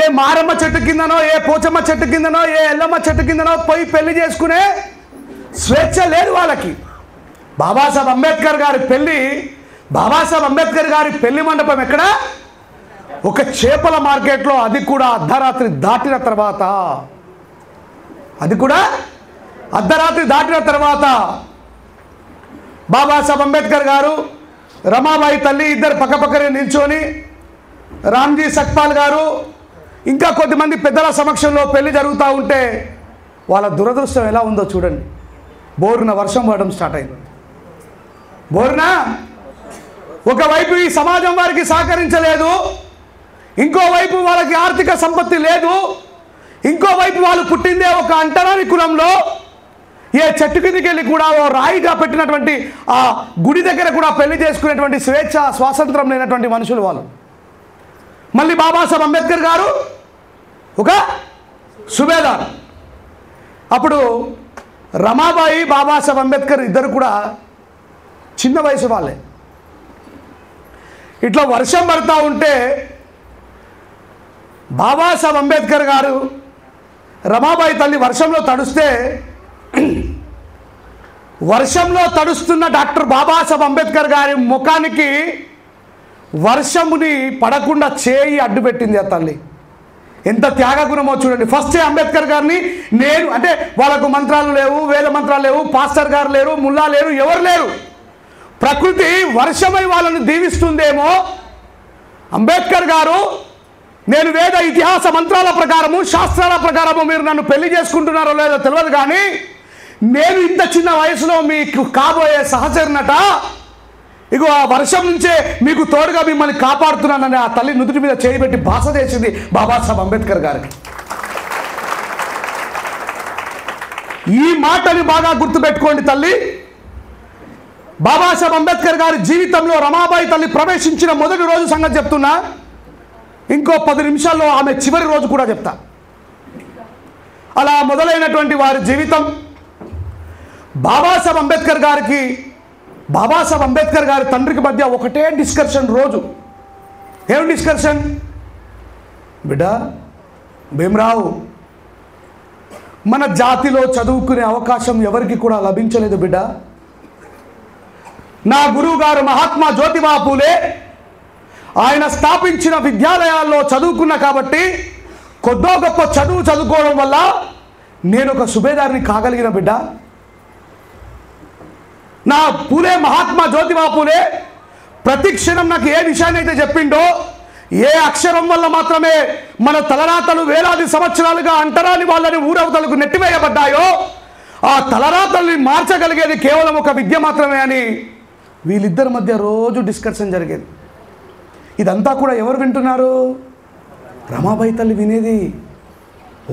ఏ మారమ్మ చెట్టు కిందనో, ఏ పోచమ్మ చెట్టు కిందనో, ఏ ఎల్లమ్మ చెట్టు కిందనో పోయి పెళ్లి చేసుకునే స్వేచ్ఛ లేదు వాళ్ళకి. బాబాసాహెబ్ అంబేద్కర్ గారి పెళ్లి, బాబాసాహెబ్ అంబేద్కర్ గారి పెళ్లి మండపం ఎక్కడ? ఒక చేపల మార్కెట్లో, అది కూడా అర్ధరాత్రి దాటిన తర్వాత. అది కూడా అర్ధరాత్రి దాటిన తర్వాత బాబాసాహెబ్ అంబేద్కర్ గారు, రమాబాయి తల్లి ఇద్దరు పక్కపక్కనే నిల్చొని రామ్జీ సక్పాల్ గారు ఇంకా కొద్దిమంది పెద్దల సమక్షంలో పెళ్లి జరుగుతూ ఉంటే వాళ్ళ దురదృష్టం ఎలా ఉందో చూడండి. బోరున వర్షం పడడం స్టార్ట్ అయింది. బోరున ఒకవైపు ఈ సమాజం వారికి సహకరించలేదు, ఇంకోవైపు వాళ్ళకి ఆర్థిక సంపత్తి లేదు, ఇంకోవైపు వాళ్ళు పుట్టిందే ఒక అంటరాని కులంలో, ఏ చెట్టు కిందికి వెళ్ళి కూడా ఓ రాయిగా పెట్టినటువంటి ఆ గుడి దగ్గర కూడా పెళ్లి చేసుకునేటువంటి స్వేచ్ఛ, స్వాతంత్రం లేనటువంటి మనుషులు వాళ్ళు. మళ్ళీ బాబాసాహెబ్ అంబేద్కర్ గారు ఒక సుబేదార్. అప్పుడు రమాబాయి, బాబాసాహెబ్ అంబేద్కర్ ఇద్దరు కూడా చిన్న వయసు వాళ్ళే. ఇట్లా వర్షం పడుతూ ఉంటే బాబాసాహెబ్ అంబేద్కర్ గారు, రమాబాయి తల్లి వర్షంలో తడుస్తే వర్షంలో తడుస్తున్న డాక్టర్ బాబాసాహెబ్ అంబేద్కర్ గారి ముఖానికి వర్షముని పడకుండా చేయి అడ్డు పెట్టింది ఆ తల్లి. ఎంత త్యాగగుణమో చూడండి. ఫస్టే అంబేద్కర్ గారిని నేను అంటే వాళ్ళకు మంత్రాలు లేవు, వేల మంత్రాలు లేవు, పాస్టర్ గారు లేరు, ముల్లా లేరు, ఎవరు లేరు. ప్రకృతి వర్షమై వాళ్ళని దీవిస్తుందేమో. అంబేద్కర్ గారు, నేను వేద ఇతిహాస మంత్రాల ప్రకారము, శాస్త్రాల ప్రకారము మీరు నన్ను పెళ్లి చేసుకుంటున్నారో లేదో తెలియదు, కానీ నేను ఇంత చిన్న వయసులో మీకు కాబోయే సహచరునట, ఇగో ఆ వర్షం నుంచే మీకు తోడుగా మిమ్మల్ని కాపాడుతున్నానని ఆ తల్లి నుదుటి మీద చేయబెట్టి భాష చేసింది బాబాసాహెబ్ అంబేద్కర్ గారికి. ఈ మాటని బాగా గుర్తుపెట్టుకోండి తల్లి. బాబాసాహెబ్ అంబేద్కర్ గారి జీవితంలో రమాబాయి తల్లి ప్రవేశించిన మొదటి రోజు సంగతి చెప్తున్నా, ఇంకో 10 నిమిషాల్లో ఆమె చివరి రోజు కూడా చెప్తా. అలా మొదలైనటువంటి వారి జీవితం బాబాసాహెబ్ అంబేద్కర్ గారికి, బాబాసాహెబ్ అంబేద్కర్ గారి తండ్రికి మధ్య ఒకటే డిస్కషన్ రోజు. ఏం డిస్కషన్? బిడ్డ భీమరావు, మన జాతిలో చదువుకునే అవకాశం ఎవరికి కూడా లభించలేదు బిడ్డ. నా గురువు గారు మహాత్మా జ్యోతిబా పూలే ఆయన స్థాపించిన విద్యాలయాల్లో చదువుకున్నా కాబట్టి కొద్దో గొప్ప చదువుకోవడం వల్ల నేను ఒక సుబేదారిని కాగలిగిన బిడ్డ. నా పూలే మహాత్మా జ్యోతిబా పూలే ప్రతి క్షణం నాకు ఏ విషయాన్ని అయితే చెప్పిండో, ఏ అక్షరం వల్ల మాత్రమే మన తలరాతలు వేలాది సంవత్సరాలుగా అంటరాని వాళ్ళని ఊరవతలకు నెట్టివేయబడ్డాయో ఆ తలరాతల్ని మార్చగలిగేది కేవలం ఒక విద్య మాత్రమే అని వీళ్ళిద్దరి మధ్య రోజు డిస్కషన్ జరిగేది. ఇదంతా కూడా ఎవరు వింటున్నారు? రమాబాయి తల్లి వినేది.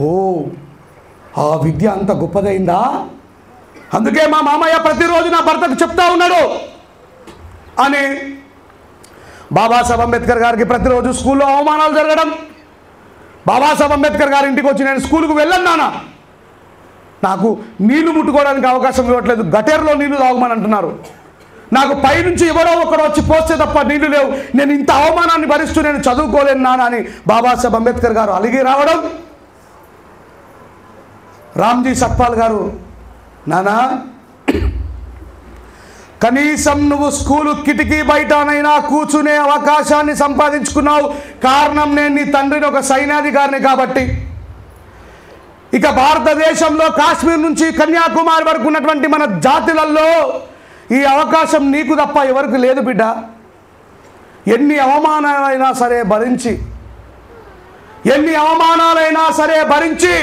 ఓ, ఆ విద్య అంత గొప్పదైందా? అందుకే మా మామయ్య ప్రతిరోజు నా భర్తకు చెప్తా ఉన్నాడు అని. బాబాసాహెబ్ అంబేద్కర్ గారికి ప్రతిరోజు స్కూల్లో అవమానాలు జరగడం. బాబాసాహెబ్ అంబేద్కర్ గారి ఇంటికి వచ్చి నేను స్కూల్కు వెళ్ళను నాన్న, నాకు నీళ్లు ముట్టుకోవడానికి అవకాశం ఇవ్వట్లేదు, గటేర్లో నీళ్లు తాగమని అంటున్నారు, నాకు పైనుంచి ఎవరో ఒకరు వచ్చి పోస్తే తప్ప నీళ్లు లేవు, నేను ఇంత అవమానాన్ని భరిస్తూ నేను చదువుకోలేను నాన్న అని బాబాసాహెబ్ అంబేద్కర్ గారు అలిగి రావడం. రామ్జీ సత్పాల్ గారు, నానా కనీసం నువ్వు స్కూలు కిటికీ బయటనైనా కూర్చునే అవకాశాన్ని సంపాదించుకున్నావు, కారణం నేను నీ తండ్రిని ఒక సైన్యాధికారిని కాబట్టి. ఇక భారతదేశంలో కాశ్మీర్ నుంచి కన్యాకుమారి వరకు ఉన్నటువంటి మన జాతులలో ఈ అవకాశం నీకు తప్ప ఎవరికి లేదు బిడ్డ. ఎన్ని అవమానాలైనా సరే భరించి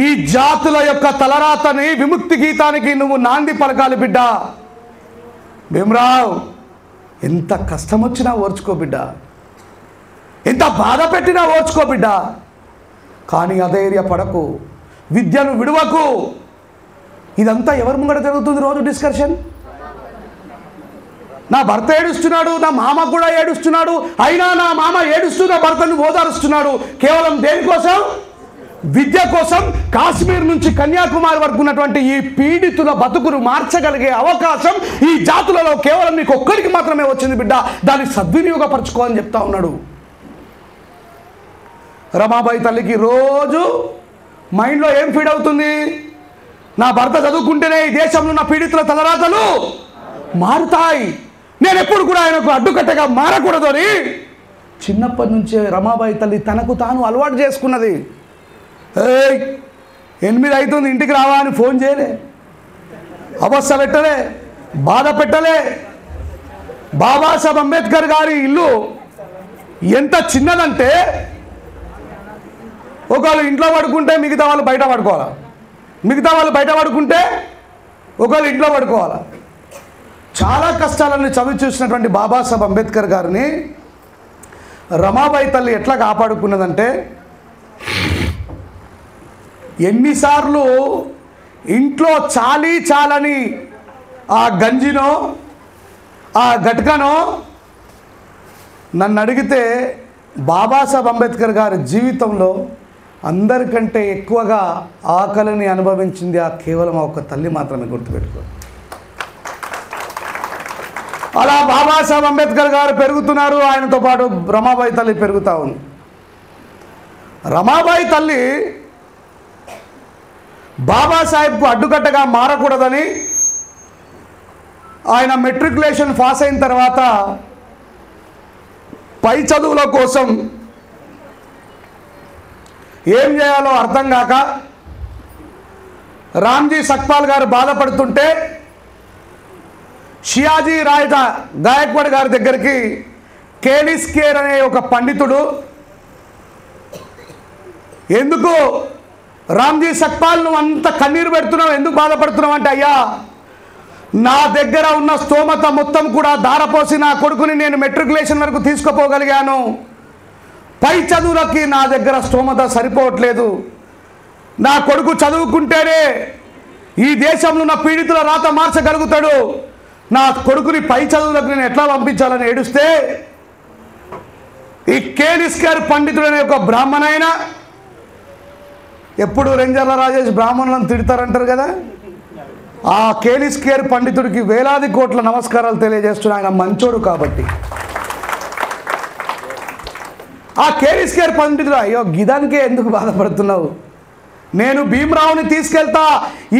ఈ జాతుల యొక్క తలరాతని విముక్తి గీతానికి నువ్వు నాంది పలకాలి బిడ్డ. భీమరావు, ఎంత కష్టం వచ్చినా ఓర్చుకో బిడ్డ, ఎంత బాధ పెట్టినా ఓర్చుకో బిడ్డ, కానీ అధైర్యపడకు, విద్యను విడువకు. ఇదంతా ఎవరి ముంగట జరుగుతుంది రోజు డిస్కషన్? నా భర్త ఏడుస్తున్నాడు, నా మామ కూడా ఏడుస్తున్నాడు, అయినా నా మామ ఏడుస్తూ నా భర్తను ఓదారుస్తున్నాడు. కేవలం దేనికోసం? విద్య కోసం. కాశ్మీర్ నుంచి కన్యాకుమారి వరకు ఉన్నటువంటి ఈ పీడితుల బతుకును మార్చగలిగే అవకాశం ఈ జాతులలో కేవలం నీకు ఒక్కరికి మాత్రమే వచ్చింది బిడ్డ, దాన్ని సద్వినియోగపరచుకో అని చెప్తా ఉన్నాడు. రమాబాయి తల్లికి రోజు మైండ్లో ఏం ఫీడ్ అవుతుంది? నా భర్త చదువుకుంటేనే ఈ దేశంలో ఉన్న పీడితుల తలరాతలు మారుతాయి, నేను ఎప్పుడు కూడా ఆయనకు అడ్డుకట్టగా మారకూడదు అని చిన్నప్పటి నుంచే రమాబాయి తల్లి తనకు తాను అలవాటు చేసుకున్నది. 8 అవుతుంది ఇంటికి రావా అని ఫోన్ చేయలే, అవస్థ పెట్టలే, బాధ పెట్టలే. బాబాసాహెబ్ అంబేద్కర్ గారి ఇల్లు ఎంత చిన్నదంటే ఒకళ్ళు ఇంట్లో పడుకుంటే మిగతా వాళ్ళు బయట పడుకోవాలా, మిగతా వాళ్ళు బయట పడుకుంటే ఒకళ్ళు ఇంట్లో పడుకోవాలా. చాలా కష్టాలను చవి చూసినటువంటి బాబాసాహెబ్ అంబేద్కర్ గారిని రమాబాయి తల్లి ఎట్లా కాపాడుకున్నదంటే, ఎన్నిసార్లు ఇంట్లో చాలని ఆ గంజినో ఆ గట్కనో నన్ను అడిగితే బాబాసాహెబ్ అంబేద్కర్ గారి జీవితంలో అందరికంటే ఎక్కువగా ఆకలిని అనుభవించింది ఆ కేవలం ఒక తల్లి మాత్రమే, గుర్తుపెట్టుకో. అలా బాబాసాహెబ్ అంబేద్కర్ గారు పెరుగుతున్నారు, ఆయనతో పాటు రమాబాయి తల్లి పెరుగుతూ ఉంది. రమాబాయి తల్లి బాబాసాహెబ్కు అడ్డుకట్టగా మారకూడదని ఆయన మెట్రికులేషన్ పాస్ అయిన తర్వాత పై చదువుల కోసం ఏం చేయాలో అర్థం కాక రామ్జీ సత్పాల్ గారు బాధపడుతుంటే షియాజీ రాయ్ గాయక్వాడ్ గారి దగ్గరికి కేలిస్కేర్ అనే ఒక పండితుడు, ఎందుకు రామ్జీ సత్పాల్ నువ్వు అంత కన్నీరు పెడుతున్నావు, ఎందుకు బాధపడుతున్నావు అంటే, అయ్యా నా దగ్గర ఉన్న స్తోమత మొత్తం కూడా ధారపోసి నా కొడుకుని నేను మెట్రికులేషన్ వరకు తీసుకుపోగలిగాను, పై చదువులకి నా దగ్గర స్తోమత సరిపోవట్లేదు, నా కొడుకు చదువుకుంటేనే ఈ దేశంలో ఉన్న పీడితుల రాత మార్చగలుగుతాడు, నా కొడుకుని పై చదువులకు నేను ఎట్లా పంపించాలని ఏడుస్తే ఈ కేలిస్కేర్ పండితుడు అనే ఒక బ్రాహ్మణైన, ఎప్పుడు రెంజర్ల రాజేష్ బ్రాహ్మణులను తిడతారంటారు కదా, ఆ కేలిస్కేర్ పండితుడికి వేలాది కోట్ల నమస్కారాలు తెలియజేస్తున్న ఆయన మంచోడు కాబట్టి ఆ కేర్ పండితుడు, అయ్యో గిదానికే ఎందుకు బాధపడుతున్నావు, నేను భీమరావుని తీసుకెళ్తా,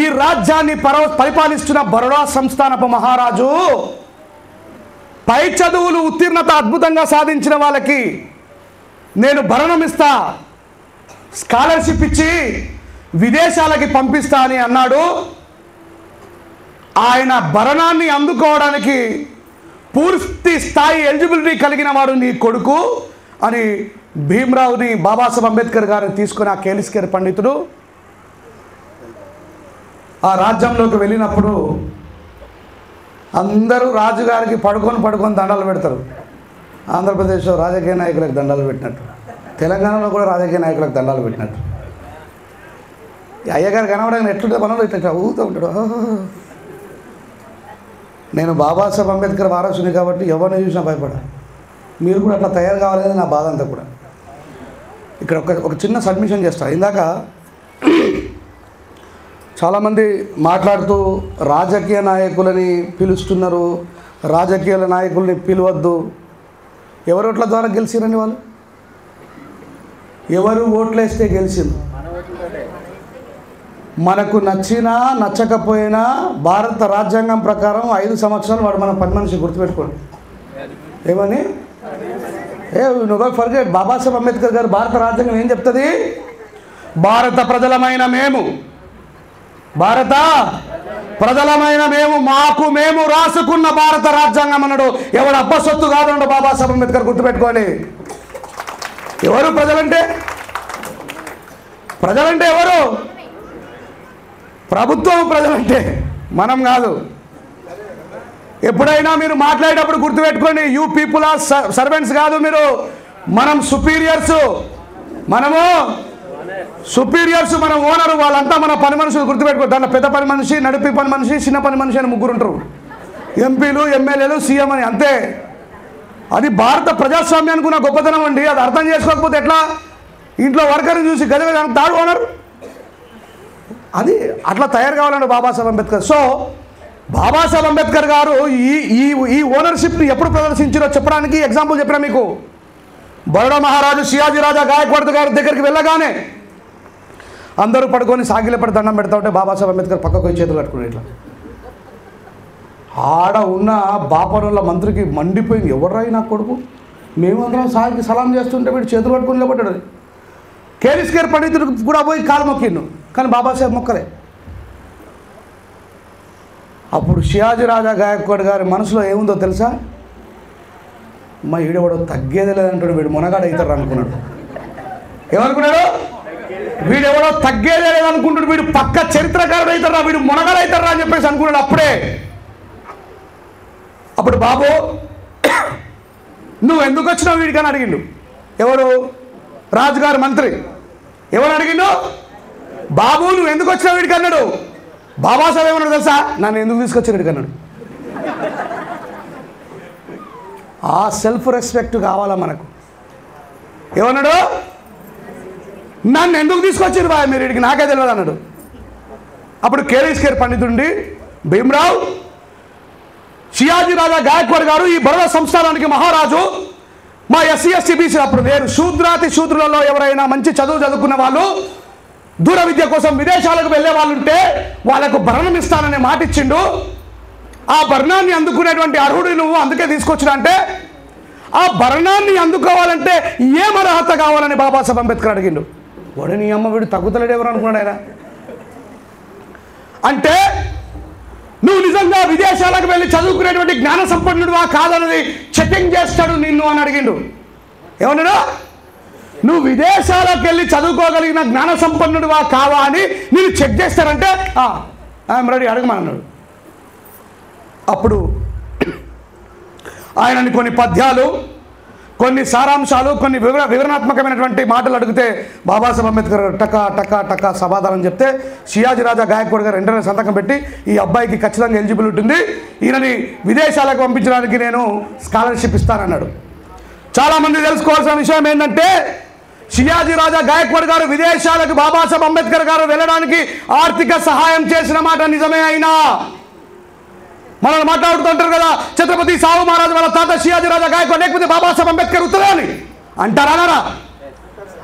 ఈ రాజ్యాన్ని పరిపాలిస్తున్న బరోడా సంస్థానపు మహారాజు పై చదువులు ఉత్తీర్ణత అద్భుతంగా సాధించిన వాళ్ళకి నేను భరణం ఇస్తా, స్కాలర్షిప్ ఇచ్చి విదేశాలకి పంపిస్తా అని అన్నాడు. ఆయన భరణాన్ని అందుకోవడానికి పూర్తి స్థాయి ఎలిజిబిలిటీ కలిగిన వాడు నీ కొడుకు అని భీమరావుని బాబాసాహెబ్ అంబేద్కర్ గారిని తీసుకుని ఆ కేర్ పండితుడు ఆ రాజ్యంలోకి వెళ్ళినప్పుడు అందరూ రాజుగారికి పడుకొని దండాలు పెడతారు. ఆంధ్రప్రదేశ్లో రాజకీయ నాయకులకు దండాలు పెట్టినట్టు, తెలంగాణలో కూడా రాజకీయ నాయకులకు దండాలు పెట్టినట్టు. అయ్యగారు కనబడగానే ఎట్లుంటే మనలో ఇట్లా ఊగుతూ ఉంటాడు. నేను బాబాసాహెబ్ అంబేద్కర్ వారసుని కాబట్టి ఎవరిని చూసినా భయపడా. మీరు కూడా అట్లా తయారు కావాలనేది నా బాధ అంతా కూడా. ఇక్కడ ఒక చిన్న సబ్మిషన్ చేస్తా. ఇందాక చాలామంది మాట్లాడుతూ రాజకీయ నాయకులని పిలుస్తున్నారు, రాజకీయ నాయకుల్ని పిలవద్దు. ఎవరు ఓట్ల ద్వారా గెలిచిరండి? వాళ్ళు ఎవరు ఓట్లేస్తే గెలిచింది? మనకు నచ్చినా నచ్చకపోయినా భారత రాజ్యాంగం ప్రకారం 5 సంవత్సరాలు వాడు మన పని మనిషి. గుర్తుపెట్టుకోండి. ఏమని నువ్వు ఫర్గెట్. బాబాసాహెబ్ అంబేద్కర్ గారు భారత రాజ్యాంగం ఏం చెప్తుంది? భారత ప్రజలమైన మేము మాకు మేము రాసుకున్న భారత రాజ్యాంగం అన్నాడు. ఎవడు అబ్బసొత్తు కాదన్నాడు బాబాసాహెబ్ అంబేద్కర్. గుర్తుపెట్టుకోండి. ఎవరు ప్రజలంటే ఎవరు? ప్రభుత్వం ప్రజలంటే, మనం కాదు. ఎప్పుడైనా మీరు మాట్లాడేటప్పుడు గుర్తుపెట్టుకోండి, యూ పీపుల్ ఆర్ సర్వెంట్స్ కాదు మీరు. మనం సుపీరియర్స్, మనము సుపీరియర్స్, మనం ఓనరు. వాళ్ళంతా మన పని మనుషులు. గుర్తుపెట్టుకో. దాంట్లో పెద్ద పని మనిషి, నడిపి పని మనిషి, చిన్న పని మనిషి అని 3 ఉంటారు. ఎంపీలు, ఎమ్మెల్యేలు, సీఎం అని, అంతే. అది భారత ప్రజాస్వామ్యానికి ఉన్న గొప్పతనం అండి. అది అర్థం చేసుకోకపోతే ఎట్లా? ఇంట్లో వర్కర్ని చూసి గజ తాడు ఓనరు. అది అట్లా తయారు కావాలండి బాబాసాహెబ్ అంబేద్కర్. సో బాబాసాహెబ్ అంబేద్కర్ గారు ఈ ఓనర్షిప్ని ఎప్పుడు ప్రదర్శించారో చెప్పడానికి ఎగ్జాంపుల్ చెప్పినా మీకు. బరోడా మహారాజు షియాజీ రాజా గాయక్వాడ్ గారి దగ్గరికి వెళ్ళగానే అందరూ పడుకొని సాగిలపడి దండం పెడతా ఉంటే బాబాసాహెబ్ అంబేద్కర్ పక్కకు పోయి చేతులు కట్టుకుని ఇట్లా. ఆడ ఉన్న బాపనుల మంత్రికి మండిపోయింది. ఎవడ్రాయి నా కొడుకు, మేమందరం సాగికి సలాం చేస్తుంటే వీడు చేతులు పట్టుకుని నిలబడ్డాడు. కేర్ పండితుడికి కూడా పోయి కాలు మొక్కిండు, కానీ బాబాసాహెబ్ మొక్కలే. అప్పుడు షియాజీ రాజా గాయక్వాడ్ గారి మనసులో ఏముందో తెలుసా? మా ఈడెవడో తగ్గేదే లేదంటాడు, వీడు మునగాడు అవుతారు అనుకున్నాడు. ఏమనుకున్నాడు? వీడెవడో తగ్గేదే లేదనుకుంటాడు, వీడు పక్క చరిత్రకారుడు అవుతారా, వీడు మునగాడు అవుతారా అని చెప్పేసి అనుకున్నాడు. అప్పుడు బాబు నువ్వు ఎందుకు వచ్చినావు వీడికని అడిగిండు. ఎవరు? రాజుగారి మంత్రి. ఎవరు అడిగిండు? బాబు నువ్వు ఎందుకు వచ్చినావు వీడికి అన్నాడు. బాబాసాహెబ్ ఏమన్నాడు తెలుసా? నన్ను ఎందుకు తీసుకొచ్చిన వీడికి అన్నాడు. ఆ సెల్ఫ్ రెస్పెక్ట్ కావాలా మనకు. ఏమన్నాడు? నన్ను ఎందుకు తీసుకొచ్చారు బాయ్ మీరు వీడికి, నాకే తెలియదు అన్నాడు. అప్పుడు కేర్ పండితుడి భీమరావు షియాజీ రాజా గాయక్వాడ్ గారు ఈ బరోడా సంస్థానానికి మహారాజు. మా ఎస్సీ ఎస్టీ బీసీ అప్పుడు వేరు, శూద్రాతి శూద్రులలో ఎవరైనా మంచి చదువు చదువుకున్న వాళ్ళు దూర విద్య కోసం విదేశాలకు వెళ్ళే వాళ్ళు ఉంటే వాళ్ళకు భరణం ఇస్తానని మాట ఇచ్చిండు. ఆ భరణాన్ని అందుకునేటువంటి అర్హుడు నువ్వు, అందుకే తీసుకొచ్చినా అంటే ఆ భరణాన్ని అందుకోవాలంటే ఏం అర్హత కావాలని బాబాసాహెబ్ అంబేద్కర్ అడిగిండు. వాడు నీ అమ్మ వీడు తగ్గుతలేడు ఎవరు అనుకున్నాడు ఆయన. అంటే నువ్వు నిజంగా విదేశాలకు వెళ్ళి చదువుకునేటువంటి జ్ఞాన సంపన్నుడువా కాదన్నది చెకింగ్ చేస్తాడు నిన్ను అని అడిగిండు. ఏమన్నాడు? నువ్వు విదేశాలకు వెళ్ళి చదువుకోగలిగిన జ్ఞాన సంపన్నుడువా కావా అని నేను చెక్ చేస్తారంటే ఐఎమ్ రెడీ అడగమన్నాడు. అప్పుడు ఆయనని కొన్ని పద్యాలు, కొన్ని సారాంశాలు, కొన్ని వివరణాత్మకమైనటువంటి మాటలు అడిగితే బాబాసాహెబ్ అంబేద్కర్ టకా సమాధానం చెప్తే షియాజీ రాజా గాయక్వాడ్ గారు వెంటనే సంతకం పెట్టి ఈ అబ్బాయికి ఖచ్చితంగా ఎలిజిబుల్ ఉంటుంది, ఈయనని విదేశాలకు పంపించడానికి నేను స్కాలర్షిప్ ఇస్తానన్నాడు. చాలామంది తెలుసుకోవాల్సిన విషయం ఏంటంటే షియాజీ రాజా గాయక్వాడ్ గారు విదేశాలకు బాబాసాహెబ్ అంబేద్కర్ గారు వెళ్ళడానికి ఆర్థిక సహాయం చేసిన మాట నిజమే అయినా మనల్ని మాట్లాడుతుంటారు కదా, ఛత్రపతి సాహు మహారాజు వాళ్ళ తాత షియాజీ రాజా గాయక్వాడ్ లేకపోతే బాబాసాహెబ్ అంబేద్కర్ ఉత్తరాని అంటారా?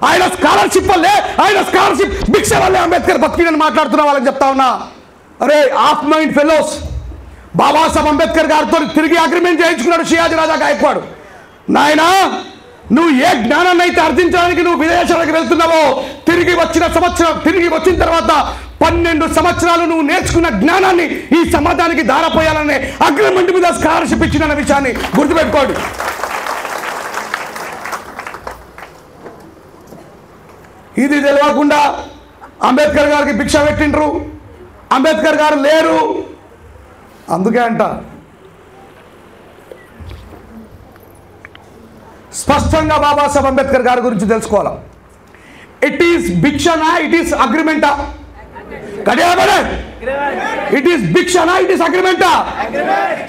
ఆయన స్కాలర్షిప్ వల్లే, ఆయన స్కాలర్షిప్ భిక్ష వల్లే అంబేద్కర్ బతికినని మాట్లాడుతున్న వాళ్ళకి చెప్తా ఉన్నా, అరే of mind fellows, Babasaheb Ambedkar గారితో తిరిగి అగ్రిమెంట్ చేయించుకున్నాడు షియాజీ రాజా గాయక్వాడ్. నాయనా, నువ్వు ఏ జ్ఞానాన్ని అయితే అర్జించడానికి నువ్వు విదేశాలకు వెళ్తున్నావో, తిరిగి వచ్చిన తర్వాత 12 సంవత్సరాలు నువ్వు నేర్చుకున్న జ్ఞానాన్ని ఈ సమాజానికి దారపోయాలనే అగ్రిమెంట్ మీద స్కాలర్షిప్ ఇచ్చిన విషయాన్ని గుర్తుపెట్టుకోండి. ఇది తెలియకుండా అంబేద్కర్ గారికి భిక్ష పెట్టిండ్రు, అంబేద్కర్ గారు లేరు. అందుకే అంట స్పష్టంగా బాబాసాహెబ్ అంబేద్కర్ గారి గురించి తెలుసుకోవాలా. ఇట్ ఈస్ భిక్షనా, ఇట్ ఈస్ అగ్రిమెంటా? ఇట్ ఈస్ భిక్షనా, ఇట్ ఈస్ అగ్రిమెంటా?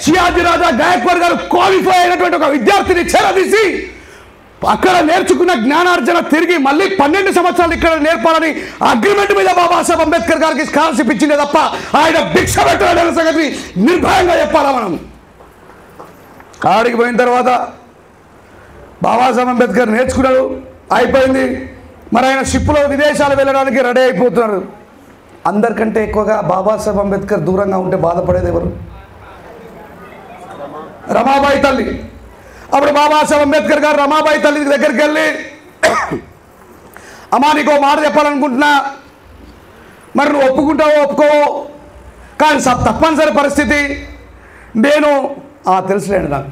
షియాజీ రాజా గాయక్వాడ్ గారు క్వాలిఫై అయినటువంటి ఒక విద్యార్థిని చేరదీసి అక్కడ నేర్చుకున్న జ్ఞానార్జన తిరిగి మళ్ళీ 12 సంవత్సరాలు ఇక్కడ నేర్పాలని అగ్రిమెంట్ మీద బాబాసాహెబ్ అంబేద్కర్ గారికి స్కాలర్షిప్ ఇచ్చిందే తప్ప ఆయన భిక్ష పెట్టాలనే సంగతి నిర్భయంగా చెప్పాలా మనం. ఆడికి పోయిన తర్వాత బాబాసాహెబ్ అంబేద్కర్ నేర్చుకున్నాడు, అయిపోయింది. మరి ఆయన షిప్లో విదేశాలు వెళ్ళడానికి రెడీ అయిపోతున్నారు. అందరికంటే ఎక్కువగా బాబాసాహెబ్ అంబేద్కర్ దూరంగా ఉంటే బాధపడేది ఎవరు? రమాబాయి తల్లి. అప్పుడు బాబాసాహెబ్ అంబేద్కర్ గారు రమాబాయి తల్లి దగ్గరికి వెళ్ళి, అమ్మా నీకో మాట చెప్పాలనుకుంటున్నా, మరి నువ్వు ఒప్పుకుంటావో ఒప్పుకోవో, కానీ తప్పనిసరి పరిస్థితి నేను తెలుసులేండి నాకు.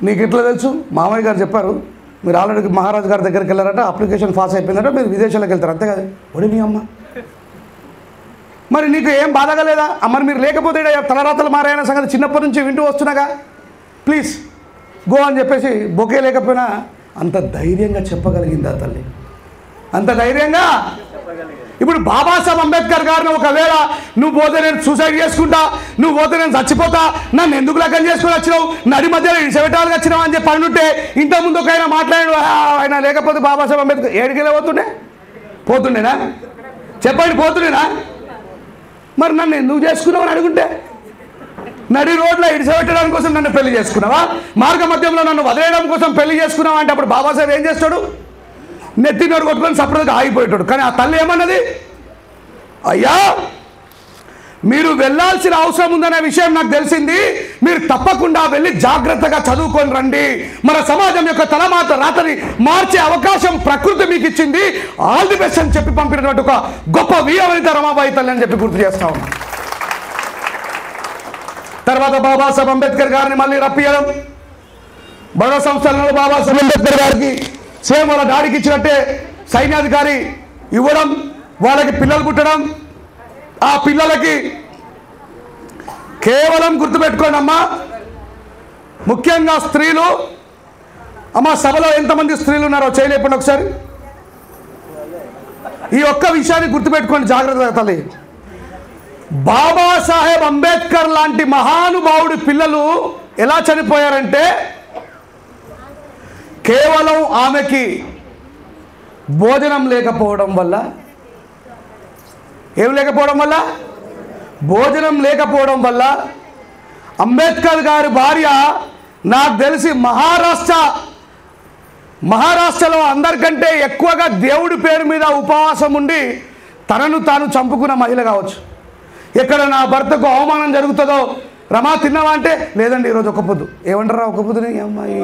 నీకు ఇట్లా తెలుసు? మామయ్య గారు చెప్పారు, మీరు ఆల్రెడీ మహారాజు గారి దగ్గరికి వెళ్ళారట, అప్లికేషన్ పాస్ అయిపోయిందట, మీరు విదేశాలకు వెళ్తారు అంతే కదా. ఒడి మీ అమ్మ, మరి నీకు ఏం బాధగా లేదా? మరి మీరు లేకపోతే తలరాతలు మారాయన సంగతి చిన్నప్పటి నుంచి వింటూ వస్తున్నాగా, ప్లీజ్ గో అని చెప్పేసి బొకే లేకపోయినా అంత ధైర్యంగా చెప్పగలిగింది ఆ తల్లి, అంత ధైర్యంగా. ఇప్పుడు బాబాసాహెబ్ అంబేద్కర్ గారిని ఒకవేళ నువ్వు పోతే నేను సూసైడ్ చేసుకుంటా, నువ్వు పోతే నేను చచ్చిపోతా, నన్ను ఎందుకు లగ్గం చేసుకుని వచ్చినావు, నడి మధ్యలో ఇడిసెవెటాలకు వచ్చినావు అని చెప్పి అనుంటే ఇంతకుముందు ఒక ఆయన మాట్లాడాడు. ఆయన లేకపోతే బాబాసాహెబ్ అంబేద్కర్ ఏడికెళ్ళి పోతుండేనా? చెప్పండి, పోతుండేనా? మరి నన్ను ఎందుకు చేసుకున్నావు అని అడుగుంటే, నడి రోడ్లో ఇడిసెవెట్టడం కోసం నన్ను పెళ్లి చేసుకున్నావా, మార్గ మధ్యంలో నన్ను వదిలేయడం కోసం పెళ్లి చేసుకున్నావా అంటే అప్పుడు బాబాసాహెబ్ ఏం చేస్తాడు? నెత్తి నోరు కొట్టుకొని సపరేట్గా ఆగిపోయేటాడు. కానీ ఆ తల్లి ఏమన్నది? అయ్యా, మీరు వెళ్ళాల్సిన అవసరం ఉందనే విషయం నాకు తెలిసింది, మీరు తప్పకుండా వెళ్ళి జాగ్రత్తగా చదువుకొని రండి, మన సమాజం యొక్క తలమాత రాతని మార్చే అవకాశం ప్రకృతి మీకు ఇచ్చింది, ఆల్ ది బెస్ట్ అని చెప్పి పంపినటువంటి ఒక గొప్ప వీరవనిత రమాబాయి తల్లి అని చెప్పి గుర్తు చేస్తా ఉన్నాం. తర్వాత బాబాసాహెబ్ అంబేద్కర్ గారిని మళ్ళీ రప్పియడం, బడో సంస్థలలో బాబాసాహెబ్ అంబేద్కర్ గారికి సేమ్ వాళ్ళ డాడీకి ఇచ్చినట్టే సైన్యాధికారి ఇవ్వడం, వాళ్ళకి పిల్లలు పుట్టడం, ఆ పిల్లలకి కేవలం గుర్తుపెట్టుకోండి అమ్మా, ముఖ్యంగా స్త్రీలు. అమ్మ సభలో ఎంతమంది స్త్రీలు ఉన్నారో చేయలేపండి ఒకసారి. ఈ ఒక్క విషయాన్ని గుర్తుపెట్టుకోండి జాగ్రత్తగా తల్లి. బాబాసాహెబ్ అంబేద్కర్ లాంటి మహానుభావుడి పిల్లలు ఎలా చనిపోయారంటే కేవలం ఆమెకి భోజనం లేకపోవడం వల్ల. ఏం లేకపోవడం వల్ల? భోజనం లేకపోవడం వల్ల. అంబేద్కర్ గారి భార్య నాకు తెలిసి మహారాష్ట్రలో అందరికంటే ఎక్కువగా దేవుడి పేరు మీద ఉపవాసం ఉండి తనను తాను చంపుకున్న మహిళ కావచ్చు. ఎక్కడ నా భర్తకు అవమానం జరుగుతుందో, రమా తిన్నావా అంటే లేదండి ఈరోజు ఒక పొద్దు. ఏమంటారా ఒక పొద్దుని? అమ్మాయి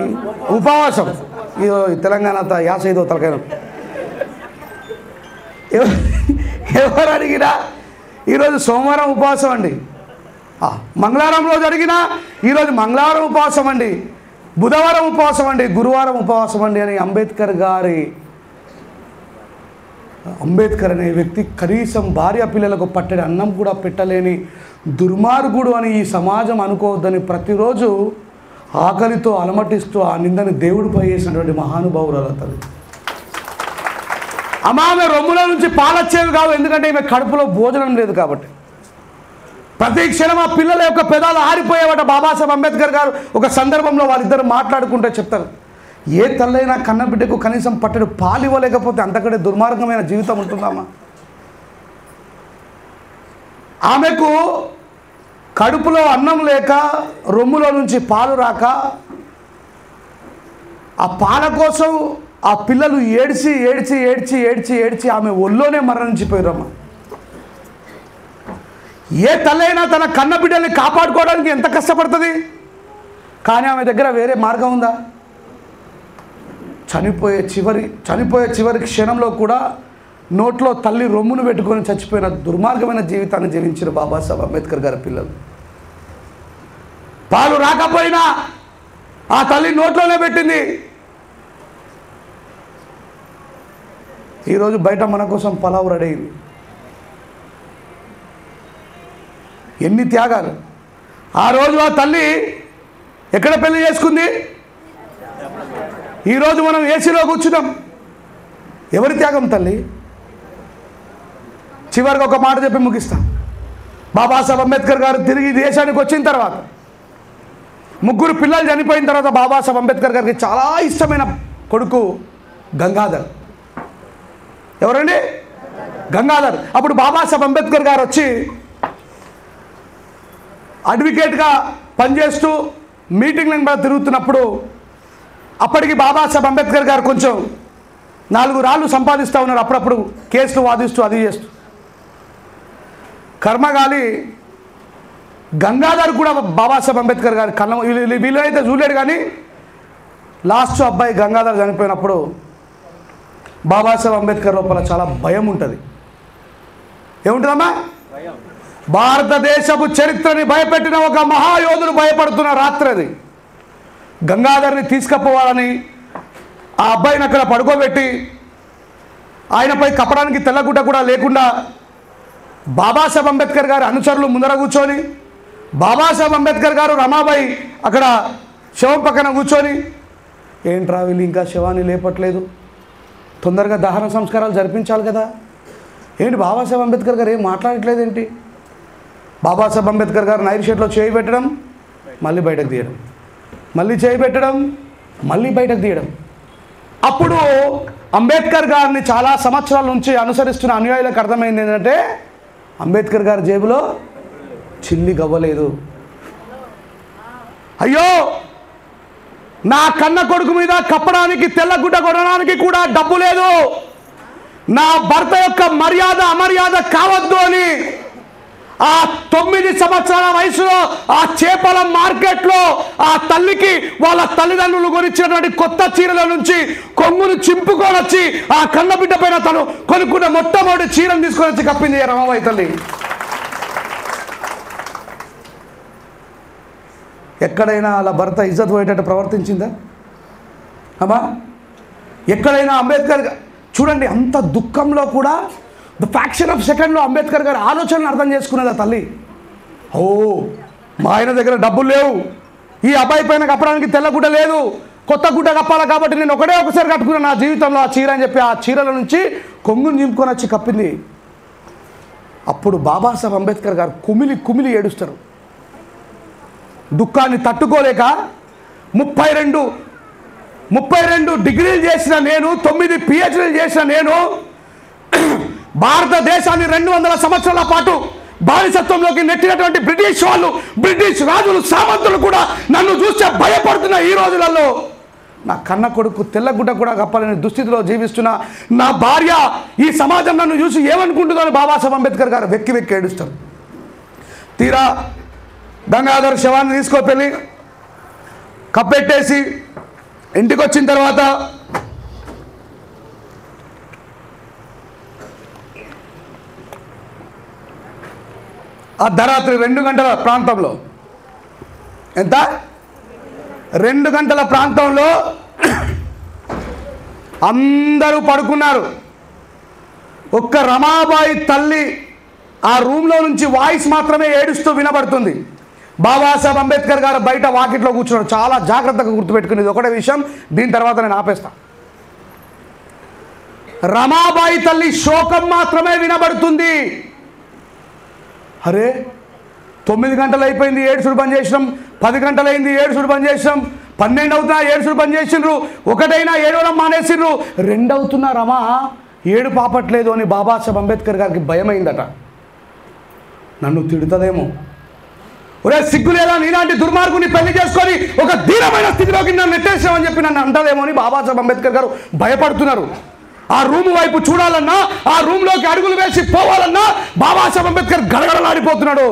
ఉపవాసం. తెలంగాణ యాస ఏదో తలకాయ. ఎవరు అడిగినా ఈరోజు సోమవారం ఉపవాసం అండి, మంగళవారం రోజు అడిగినా ఈరోజు మంగళవారం ఉపవాసం అండి, బుధవారం ఉపవాసం అండి, గురువారం ఉపవాసం అండి అని అంబేద్కర్ అనే వ్యక్తి కనీసం భార్య పిల్లలకు పట్టెడు అన్నం కూడా పెట్టలేని దుర్మార్గుడు అని ఈ సమాజం అనుకోవద్దని ప్రతిరోజు ఆకలితో అలమటిస్తూ ఆ నిందని దేవుడిపై చేసినటువంటి మహానుభావురాలు తల్లి. ఆమె రొమ్ముల నుంచి పాలొచ్చేవి కావు, ఎందుకంటే ఈమె కడుపులో భోజనం లేదు కాబట్టి. ప్రతి క్షణం ఆ పిల్లల యొక్క పెదాలు ఆరిపోయేవాట. బాబాసాహెబ్ అంబేద్కర్ గారు ఒక సందర్భంలో వాళ్ళిద్దరు మాట్లాడుకుంటే చెప్తారు, ఏ తల్లైనా కన్న బిడ్డకు కనీసం పట్టెడు పాలు ఇవ్వలేకపోతే అంతకంటే దుర్మార్గమైన జీవితం ఉంటుందమ్మా. ఆమెకు కడుపులో అన్నం లేక, రొమ్ములో నుంచి పాలు రాక ఆ పాల కోసం ఆ పిల్లలు ఏడ్చి ఏడ్చి ఏడ్చి ఏడ్చి ఏడ్చి ఆమె ఒళ్ళోనే మరణించిపోయారమ్మ. ఏ తల్లైనా తన కన్న బిడ్డల్ని కాపాడుకోవడానికి ఎంత కష్టపడుతుంది, కానీ ఆమె దగ్గర వేరే మార్గం ఉందా? చనిపోయే చివరి క్షణంలో కూడా నోట్లో తల్లి రొమ్మును పెట్టుకొని చచ్చిపోయిన దుర్మార్గమైన జీవితాన్ని జీవించిన బాబాసాహెబ్ అంబేద్కర్ గారి పిల్లలు. పాలు రాకపోయినా ఆ తల్లి నోట్లోనే పెట్టింది. ఈరోజు బయట మన కోసం పలావు రెడీ అయింది. ఎన్ని త్యాగాలు! ఆ రోజు ఆ తల్లి ఎక్కడ పెళ్లి చేసుకుంది? ఈరోజు మనం ఏసీలో కూర్చున్నాం. ఎవరి త్యాగం తల్లి? చివరికి ఒక మాట చెప్పి ముగిస్తాం. బాబాసాహెబ్ అంబేద్కర్ గారు తిరిగి దేశానికి వచ్చిన తర్వాత, 3 పిల్లలు చనిపోయిన తర్వాత బాబాసాహెబ్ అంబేద్కర్ గారికి చాలా ఇష్టమైన కొడుకు గంగాధర్. ఎవరండి? గంగాధర్. అప్పుడు బాబాసాహెబ్ అంబేద్కర్ గారు వచ్చి అడ్వకేట్గా పనిచేస్తూ మీటింగ్లను మీద తిరుగుతున్నప్పుడు, అప్పటికి బాబాసాహెబ్ అంబేద్కర్ గారు కొంచెం 4 రాళ్ళు సంపాదిస్తూ ఉన్నారు. అప్పుడప్పుడు కేసులు వాదిస్తూ అది చేస్తూ. కర్మగాలి గంగాధర్ కూడా బాబాసాహెబ్ అంబేద్కర్ గారి కళ్ళ వీళ్ళైతే చూలేడు, కానీ లాస్ట్ అబ్బాయి గంగాధర్ చనిపోయినప్పుడు బాబాసాహెబ్ అంబేద్కర్ లోపల చాలా భయం ఉంటుంది. ఏముంటుందమ్మా? భారతదేశపు చరిత్రని భయపెట్టిన ఒక మహాయోధుడు భయపడుతున్న రాత్రి అది. గంగాధర్ని తీసుకుపోవాలని ఆ అబ్బాయిని అక్కడ పడుకోబెట్టి ఆయనపై కప్పడానికి తెల్లగుడ్డ కూడా లేకుండా బాబాసాహెబ్ అంబేద్కర్ గారి అనుచరులు ముందర కూర్చొని, బాబాసాహెబ్ అంబేద్కర్ గారు రమాబాయి అక్కడ శవం పక్కన కూర్చొని, ఏంట్రా వీళ్ళు ఇంకా శవాన్ని లేపట్లేదు, తొందరగా దహన సంస్కారాలు జరిపించాలి కదా, ఏంటి బాబాసాహెబ్ అంబేద్కర్ గారు ఏం మాట్లాడట్లేదు ఏంటి? బాబాసాహెబ్ అంబేద్కర్ గారు నైట్ షర్ట్లో చేయి పెట్టడం, మళ్ళీ బయటకు తీయడం, మళ్ళీ చేయి పెట్టడం, మళ్ళీ బయటకు తీయడం. అప్పుడు అంబేద్కర్ గారిని చాలా సంవత్సరాల నుంచి అనుసరిస్తున్న అనుయాయులకు అర్థమైంది ఏంటంటే, అంబేద్కర్ గారి జేబులో చిల్లి గవ్వలేదు. అయ్యో, నా కన్న కొడుకు మీద కప్పడానికి తెల్లగుడ్డ కొనడానికి కూడా డబ్బు లేదు, నా భర్త యొక్క మర్యాద అమర్యాద కావద్దు అని ఆ 9 సంవత్సరాల వయసులో ఆ చేపల మార్కెట్లో ఆ తల్లికి వాళ్ళ తల్లిదండ్రులు కొనిచ్చినటువంటి కొత్త చీరల నుంచి కొంగును చింపుకొని వచ్చి ఆ కన్నబిడ్డ పైన తను కొనుక్కున్న మొట్టమొదటి చీరను తీసుకొని వచ్చి కప్పింది రమాబాయి తల్లి. ఎక్కడైనా అలా భర్త ఇజ్జత్ పోయేటట్టు ప్రవర్తించిందా అమ్మా? ఎక్కడైనా అంబేద్కర్ చూడండి, అంత దుఃఖంలో కూడా ద ఫ్యాక్షన్ ఆఫ్ సెకండ్లో అంబేద్కర్ గారి ఆలోచనలు అర్థం చేసుకునేది ఆ తల్లి. ఓ, మా ఆయన దగ్గర డబ్బులు లేవు, ఈ అబ్బాయి పైన కప్పడానికి తెల్లగుడ్డ లేదు, కొత్త గుడ్డ కప్పాలి కాబట్టి నేను ఒకసారి కట్టుకున్నాను నా జీవితంలో ఆ చీర అని చెప్పి ఆ చీరల నుంచి కొంగుని చింపుకొని వచ్చి కప్పింది. అప్పుడు బాబాసాహెబ్ అంబేద్కర్ గారు కుమిలి కుమిలి ఏడుస్తారు. దుఃఖాన్ని తట్టుకోలేక 32 డిగ్రీలు చేసిన నేను, 9 PhDలు చేసిన నేను, భారతదేశాన్ని 200 సంవత్సరాల పాటు బానిసత్వంలోకి నెట్టినటువంటి బ్రిటిష్ వాళ్ళు, బ్రిటిష్ రాజులు, సామంతులు కూడా నన్ను చూస్తే భయపడుతున్న ఈ రోజులలో నా కన్న కొడుకు తెల్లగుడ్డ కూడా కప్పాలని దుస్థితిలో జీవిస్తున్న నా భార్య, ఈ సమాజం నన్ను చూసి ఏమనుకుంటుందో అని బాబాసాహెబ్ అంబేద్కర్ గారు వెక్కి వెక్కి ఏడుస్తారు. తీరా గంగాధర్ శవాన్ని తీసుకొని కప్పెట్టేసి ఇంటికి వచ్చిన తర్వాత అర్ధరాత్రి 2 గంటల ప్రాంతంలో, ఎంత 2 గంటల ప్రాంతంలో అందరూ పడుకున్నారు. ఒక్క రమాబాయి తల్లి ఆ రూమ్లో నుంచి వాయిస్ మాత్రమే ఏడుస్తూ వినబడుతుంది. బాబాసాహెబ్ అంబేద్కర్ గారు బయట వాకిట్లో కూర్చున్నాడు. చాలా జాగ్రత్తగా గుర్తుపెట్టుకునేది ఒకటే విషయం, దీని తర్వాత నేను ఆపేస్తా. రమాబాయి తల్లి శోకం మాత్రమే వినబడుతుంది. అరే, 9 గంటలు అయిపోయింది, ఏడుసుడు బంద్ చేసినాం, 10 గంటలైంది, ఏడుసుడు బంద్ చేసినాం, 12 అవుతున్నా ఏడుసుడు బంద్ చేసిండ్రు, 1 అయినా ఏడవడం మానేసిండ్రు, 2 అవుతున్నా రమా ఏడు పాపట్లేదు అని బాబాసాహెబ్ అంబేద్కర్ గారికి భయమైందట. నన్ను తిడుతుందేమో, ఒరే సిగ్గు లేదా నీలాంటి దుర్మార్గుని పెళ్లి చేసుకొని ఒక ధీరమైన స్థితిలోకి నన్ను నెట్టేసామని చెప్పి నన్ను అంటారేమో అని బాబాసాహెబ్ అంబేద్కర్ గారు భయపడుతున్నారు. ఆ రూమ్ వైపు చూడాలన్నా, ఆ రూమ్లోకి అడుగులు వేసి పోవాలన్నా బాబాసాహెబ్ అంబేద్కర్ గడగడలాడిపోతున్నాడు.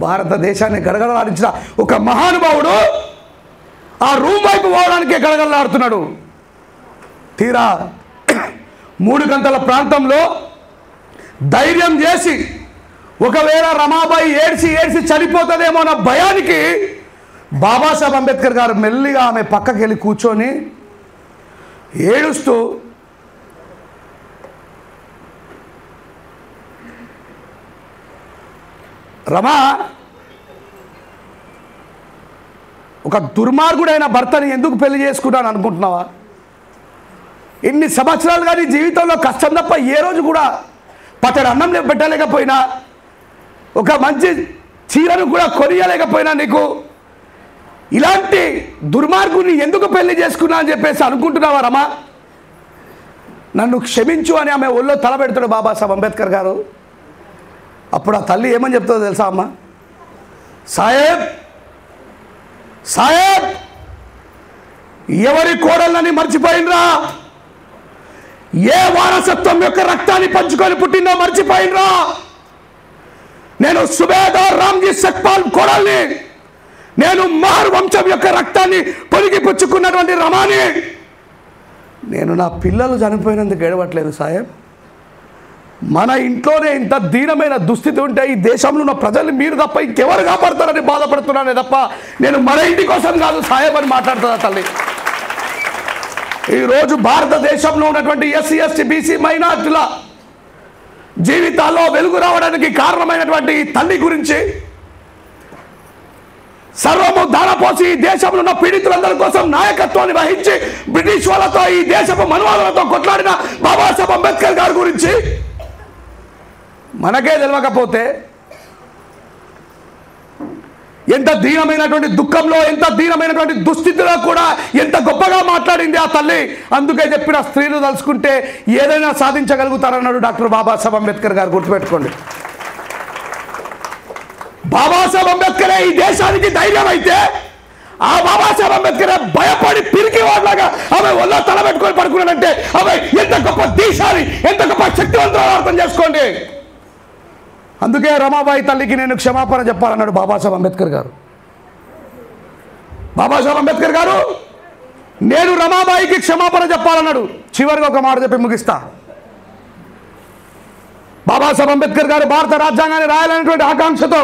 భారతదేశాన్ని గడగడలాడించిన ఒక మహానుభావుడు ఆ రూమ్ వైపు పోవడానికే గడగడలాడుతున్నాడు. తీరా 3 గంటల ప్రాంతంలో ధైర్యం చేసి ఒకవేళ రమాబాయి ఏడ్చి చనిపోతుందేమో అన్న భయానికి బాబాసాహెబ్ అంబేద్కర్ గారు మెల్లిగా ఆమె పక్కకి వెళ్ళి కూర్చొని ఏడుస్తూ, రమా, ఒక దుర్మార్గుడైన భర్తని ఎందుకు పెళ్లి చేసుకున్నాను అనుకుంటున్నావా? ఇన్ని సంవత్సరాలు కానీ జీవితంలో కష్టం తప్ప ఏ రోజు కూడా పట్టడి అన్నం పెట్టలేకపోయినా, ఒక మంచి చీరను కూడా కొనియలేకపోయినా నీకు ఇలాంటి దుర్మార్గుని ఎందుకు పెళ్లి చేసుకున్నా అని చెప్పేసి అనుకుంటున్నావా రమా? నన్ను క్షమించు అని ఆమె ఒళ్ళో తలబెడతాడు బాబాసాహెబ్ అంబేద్కర్ గారు. అప్పుడు ఆ తల్లి ఏమని చెప్తుందో తెలుసా అమ్మ? సాహెబ్ సాహెబ్, ఎవరి కోడళ్ళని మర్చిపోయినరా? ఏ వారసత్వం యొక్క రక్తాన్ని పంచుకొని పుట్టిందో మర్చిపోయినరా? నేను సుబేదార్ రామ్జీ సక్పాల్ కోడల్ని, నేను మహర్ వంశం యొక్క రక్తాన్ని పొలికి పుచ్చుకున్నటువంటి రమాని. నేను నా పిల్లలు చనిపోయినందుకు ఏడవట్లేదు సాహెబ్. మన ఇంట్లోనే ఇంత దీనమైన దుస్థితి ఉంటే ఈ దేశంలో ఉన్న ప్రజల్ని మీరు తప్ప ఇంకెవరు కాపాడతారని బాధపడుతున్నానే తప్ప నేను మన ఇంటి కోసం కాదు సాహెబ్ అని మాట్లాడుతున్నా తల్లి. ఈరోజు భారతదేశంలో ఉన్నటువంటి ఎస్సీ ఎస్టీ బీసీ మైనార్టీల జీవితాల్లో వెలుగు రావడానికి కారణమైనటువంటి ఈ తల్లి గురించి సర్వము దానపోసి ఈ దేశంలో ఉన్న పీడితులందరి కోసం నాయకత్వాన్ని వహించి బ్రిటిష్ వాళ్ళతో ఈ దేశపు మనువాదులతో కొట్లాడిన బాబాసాహెబ్ అంబేద్కర్ గారి గురించి మనకే తెలియకపోతే ఎంత దీనమైనటువంటి దుఃఖంలో, ఎంత దీనమైనటువంటి దుస్థితిలో కూడా ఎంత గొప్పగా మాట్లాడింది ఆ తల్లి. అందుకే చెప్పిన స్త్రీలు తలుచుకుంటే ఏదైనా సాధించగలుగుతారన్నాడు డాక్టర్ బాబాసాహెబ్ అంబేద్కర్ గారు. గుర్తుపెట్టుకోండి, బాబాసాహెబ్ అంబేద్కరే ఈ దేశానికి ధైర్యం అయితే ఆ బాబాసాహెబ్ అంబేద్కర్ భయపడి పిరికి వాళ్ళగా ఆమె వల్ల తలబెట్టుకొని పడుకున్నాడంటే ఆమె ఎంత గొప్ప దేశాన్ని, ఎంత గొప్ప శక్తివంతులు అర్థం చేసుకోండి. అందుకే రమాబాయి తల్లికి నేను క్షమాపణ చెప్పాలన్నాడు బాబాసాహెబ్ అంబేద్కర్ గారు. బాబాసాహెబ్ అంబేద్కర్ గారు నేను రమాబాయికి క్షమాపణ చెప్పాలన్నాడు. చివరిగా ఒక మాట చెప్పి ముగిస్తా. బాబాసాహెబ్ అంబేద్కర్ గారు భారత రాజ్యాంగాన్ని రాయాలనేటువంటి ఆకాంక్షతో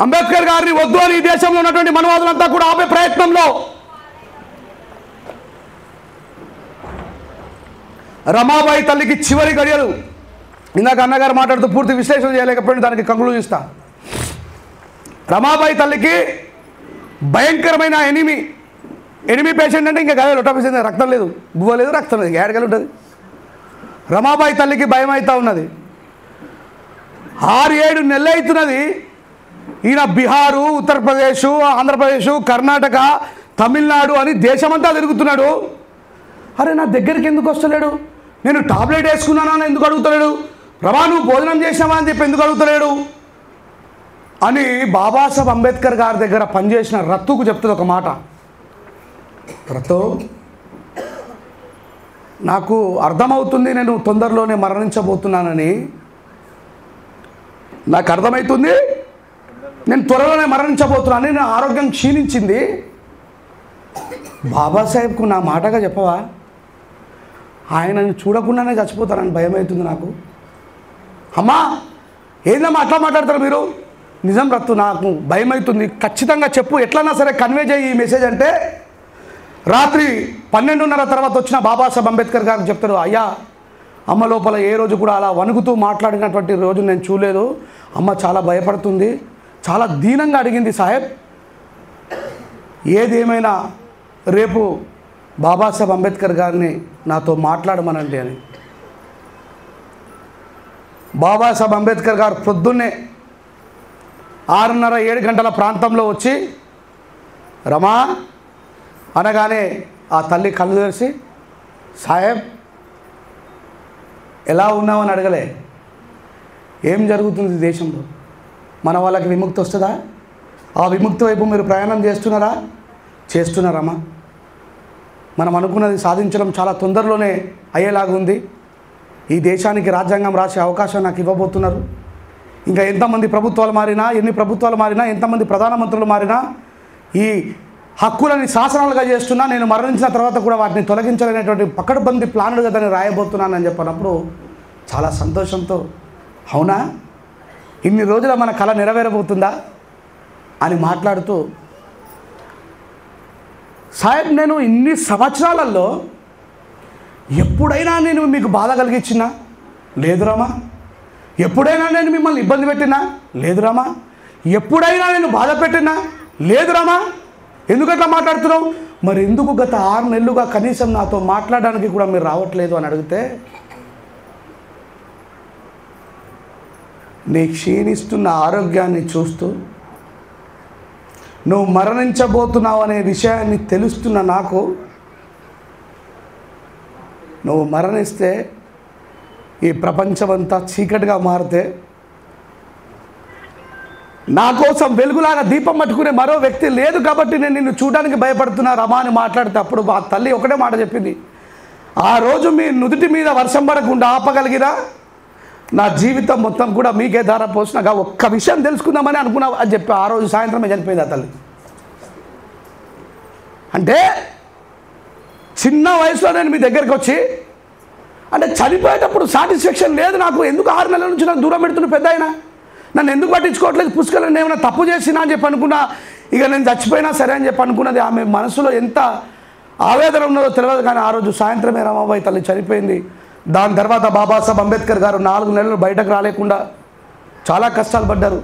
అంబేద్కర్ గారిని వద్దు అని ఈ దేశంలో ఉన్నటువంటి మనవాదులంతా కూడా ఆపే ప్రయత్నంలో రమాబాయి తల్లికి చివరి గడియలు, ఇందాక అన్నగారు మాట్లాడుతూ పూర్తి విశ్లేషణ చేయలేకపోయినా దానికి కంక్లూజ్ ఇస్తా. రమాబాయి తల్లికి భయంకరమైన ఎనిమి పేషెంట్ అంటే ఇంకా గదే లొట్టపేసింది, రక్తం లేదు, బువ్వ లేదు, రక్తం లేదు, ఏడగలు ఉంటుంది. రమాబాయి తల్లికి భయం అవుతా ఉన్నది. 6-7 నెలలు అవుతున్నది. ఈయన బీహారు, ఉత్తరప్రదేశ్, ఆంధ్రప్రదేశ్, కర్ణాటక, తమిళనాడు అని దేశమంతా తిరుగుతున్నాడు. అరే నా దగ్గరికి ఎందుకు వస్తలేడు? నేను టాబ్లెట్ వేసుకున్నానా అని ఎందుకు అడుగుతలేడు? రమా నువ్వు భోజనం చేసావా అని చెప్పి ఎందుకు అడుగుతలేడు అని బాబాసాహెబ్ అంబేద్కర్ గారి దగ్గర పనిచేసిన రత్తుకు చెప్తుంది ఒక మాట. రత్తు, నాకు అర్థమవుతుంది నేను తొందరలోనే మరణించబోతున్నానని. నాకు అర్థమవుతుంది నేను త్వరలోనే మరణించబోతున్నానని. నా ఆరోగ్యం క్షీణించింది. బాబాసాహెబ్కు నా మాటగా చెప్పవా? ఆయనను చూడకుండానే చచ్చిపోతానని భయం అవుతుంది నాకు. అమ్మా ఏందమ్మా అట్లా మాట్లాడతారు మీరు? నిజం రత్తు, నాకు భయం అవుతుంది, ఖచ్చితంగా చెప్పు, ఎట్లన్నా సరే కన్వే చేయి ఈ మెసేజ్ అంటే. రాత్రి 12:30 తర్వాత వచ్చిన బాబాసాహెబ్ అంబేద్కర్ గారికి చెప్తారు, అయ్యా అమ్మ లోపల ఏ రోజు కూడా అలా వణుకుతూ మాట్లాడినటువంటి రోజు నేను చూడలేదు. అమ్మ చాలా భయపడుతుంది, చాలా దీనంగా అడిగింది సాహెబ్. ఏదేమైనా రేపు బాబాసాహెబ్ అంబేద్కర్ గారిని నాతో మాట్లాడమనండి అని. బాబాసాహెబ్ అంబేద్కర్ గారు పొద్దున్నే 6:30-7 గంటల ప్రాంతంలో వచ్చి రమా అనగానే ఆ తల్లి కళ్ళు తెరిచి, సాహెబ్ ఎలా ఉన్నామని అడగలే, ఏం జరుగుతుంది దేశంలో, మన వాళ్ళకి విముక్తి వస్తుందా? ఆ విముక్తి వైపు మీరు ప్రయాణం చేస్తున్నారమ్మా? మనం అనుకున్నది సాధించడం చాలా తొందరలోనే అయ్యేలాగా ఉంది. ఈ దేశానికి రాజ్యాంగం రాసే అవకాశం నాకు ఇవ్వబోతున్నారు. ఇంకా ఎంతమంది ప్రభుత్వాలు మారినా, ఎన్ని ప్రభుత్వాలు మారినా, ఎంతమంది ప్రధానమంత్రులు మారినా ఈ హక్కులని శాసనాలుగా చేస్తున్నా, నేను మరణించిన తర్వాత కూడా వాటిని తొలగించాలనేటువంటి పకడ్బందీ ప్లాన్లుగా దాన్ని రాయబోతున్నానని చెప్పినప్పుడు చాలా సంతోషంతో, అవునా ఇన్ని రోజుల మన కళ నెరవేరబోతుందా అని మాట్లాడుతూ, సాహెబ్ నేను ఇన్ని సంవత్సరాలలో ఎప్పుడైనా నేను మీకు బాధ కలిగించినా? లేదు రామా. ఎప్పుడైనా నేను మిమ్మల్ని ఇబ్బంది పెట్టినా? లేదు రామా. ఎప్పుడైనా నేను బాధ పెట్టినా? లేదు రామా. ఎందుకట్లా మాట్లాడుతున్నావు? మరి ఎందుకు గత 6 నెలలుగా కనీసం నాతో మాట్లాడడానికి కూడా మీరు రావట్లేదు అని అడిగితే, నీ క్షీణిస్తున్న ఆరోగ్యాన్ని చూస్తూ, నువ్వు మరణించబోతున్నావు అనే విషయాన్ని తెలుస్తున్న నాకు, నువ్వు మరణిస్తే ఈ ప్రపంచమంతా చీకటిగా మారితే నా కోసం వెలుగులాగా దీపం పట్టుకునే మరో వ్యక్తి లేదు కాబట్టి నేను నిన్ను చూడడానికి భయపడుతున్నా రమా అని మాట్లాడితే, అప్పుడు ఆ తల్లి ఒకటే మాట చెప్పింది, ఆ రోజు మీ నుదుటి మీద వర్షం పడకుండా ఆపగలిగిరా నా జీవితం మొత్తం కూడా మీకే ధార పోసినాక ఒక్క విషయం తెలుసుకుందామని అనుకున్నా అని చెప్పి ఆ రోజు సాయంత్రమే చనిపోయింది ఆ తల్లి. అంటే చిన్న వయసులో నేను మీ దగ్గరికి వచ్చి, అంటే చనిపోయేటప్పుడు సాటిస్ఫాక్షన్ లేదు నాకు, ఎందుకు 6 నెలల నుంచి నాకు దూరం పెడుతున్న పెద్ద అయినా, నన్ను ఎందుకు పట్టించుకోవట్లేదు, పుష్కలను ఏమైనా తప్పు చేసినా అని చెప్పి అనుకున్నా, ఇక నేను చచ్చిపోయినా సరే అని చెప్పి అనుకున్నది. ఆమె మనసులో ఎంత ఆవేదన ఉన్నదో తెలియదు. కానీ ఆ రోజు సాయంత్రమే రమాబాయి తల్లి చనిపోయింది. దాని తర్వాత బాబాసాహెబ్ అంబేద్కర్ గారు 4 నెలలు బయటకు రాలేకుండా చాలా కష్టాలు పడ్డారు.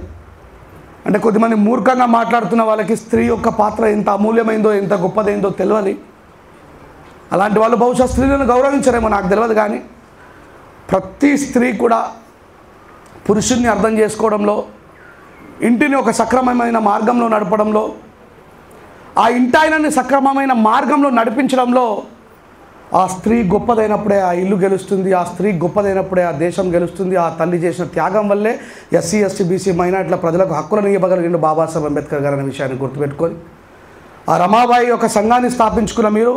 అంటే కొద్దిమంది మూర్ఖంగా మాట్లాడుతున్న వాళ్ళకి స్త్రీ యొక్క పాత్ర ఎంత అమూల్యమైందో, ఎంత గొప్పదైందో తెలియాలి. అలాంటి వాళ్ళు బహుశా స్త్రీలను గౌరవించరేమో నాకు తెలియదు. కానీ ప్రతి స్త్రీ కూడా పురుషుణ్ణి అర్థం చేసుకోవడంలో, ఇంటిని ఒక సక్రమమైన మార్గంలో నడపడంలో, ఆ ఇంటాయనని సక్రమమైన మార్గంలో నడిపించడంలో ఆ స్త్రీ గొప్పదైనప్పుడే ఆ ఇల్లు గెలుస్తుంది. ఆ స్త్రీ గొప్పదైనప్పుడే ఆ దేశం గెలుస్తుంది. ఆ తల్లి చేసిన త్యాగం వల్లే ఎస్సీ ఎస్టీ బీసీ మైనార్టీల ప్రజలకు హక్కులను ఇవ్వగలిగిండు బాబాసాహెబ్ అంబేద్కర్ గారు అనే విషయాన్ని గుర్తుపెట్టుకొని, ఆ రమాబాయి ఒక సంఘాన్ని స్థాపించుకున్న మీరు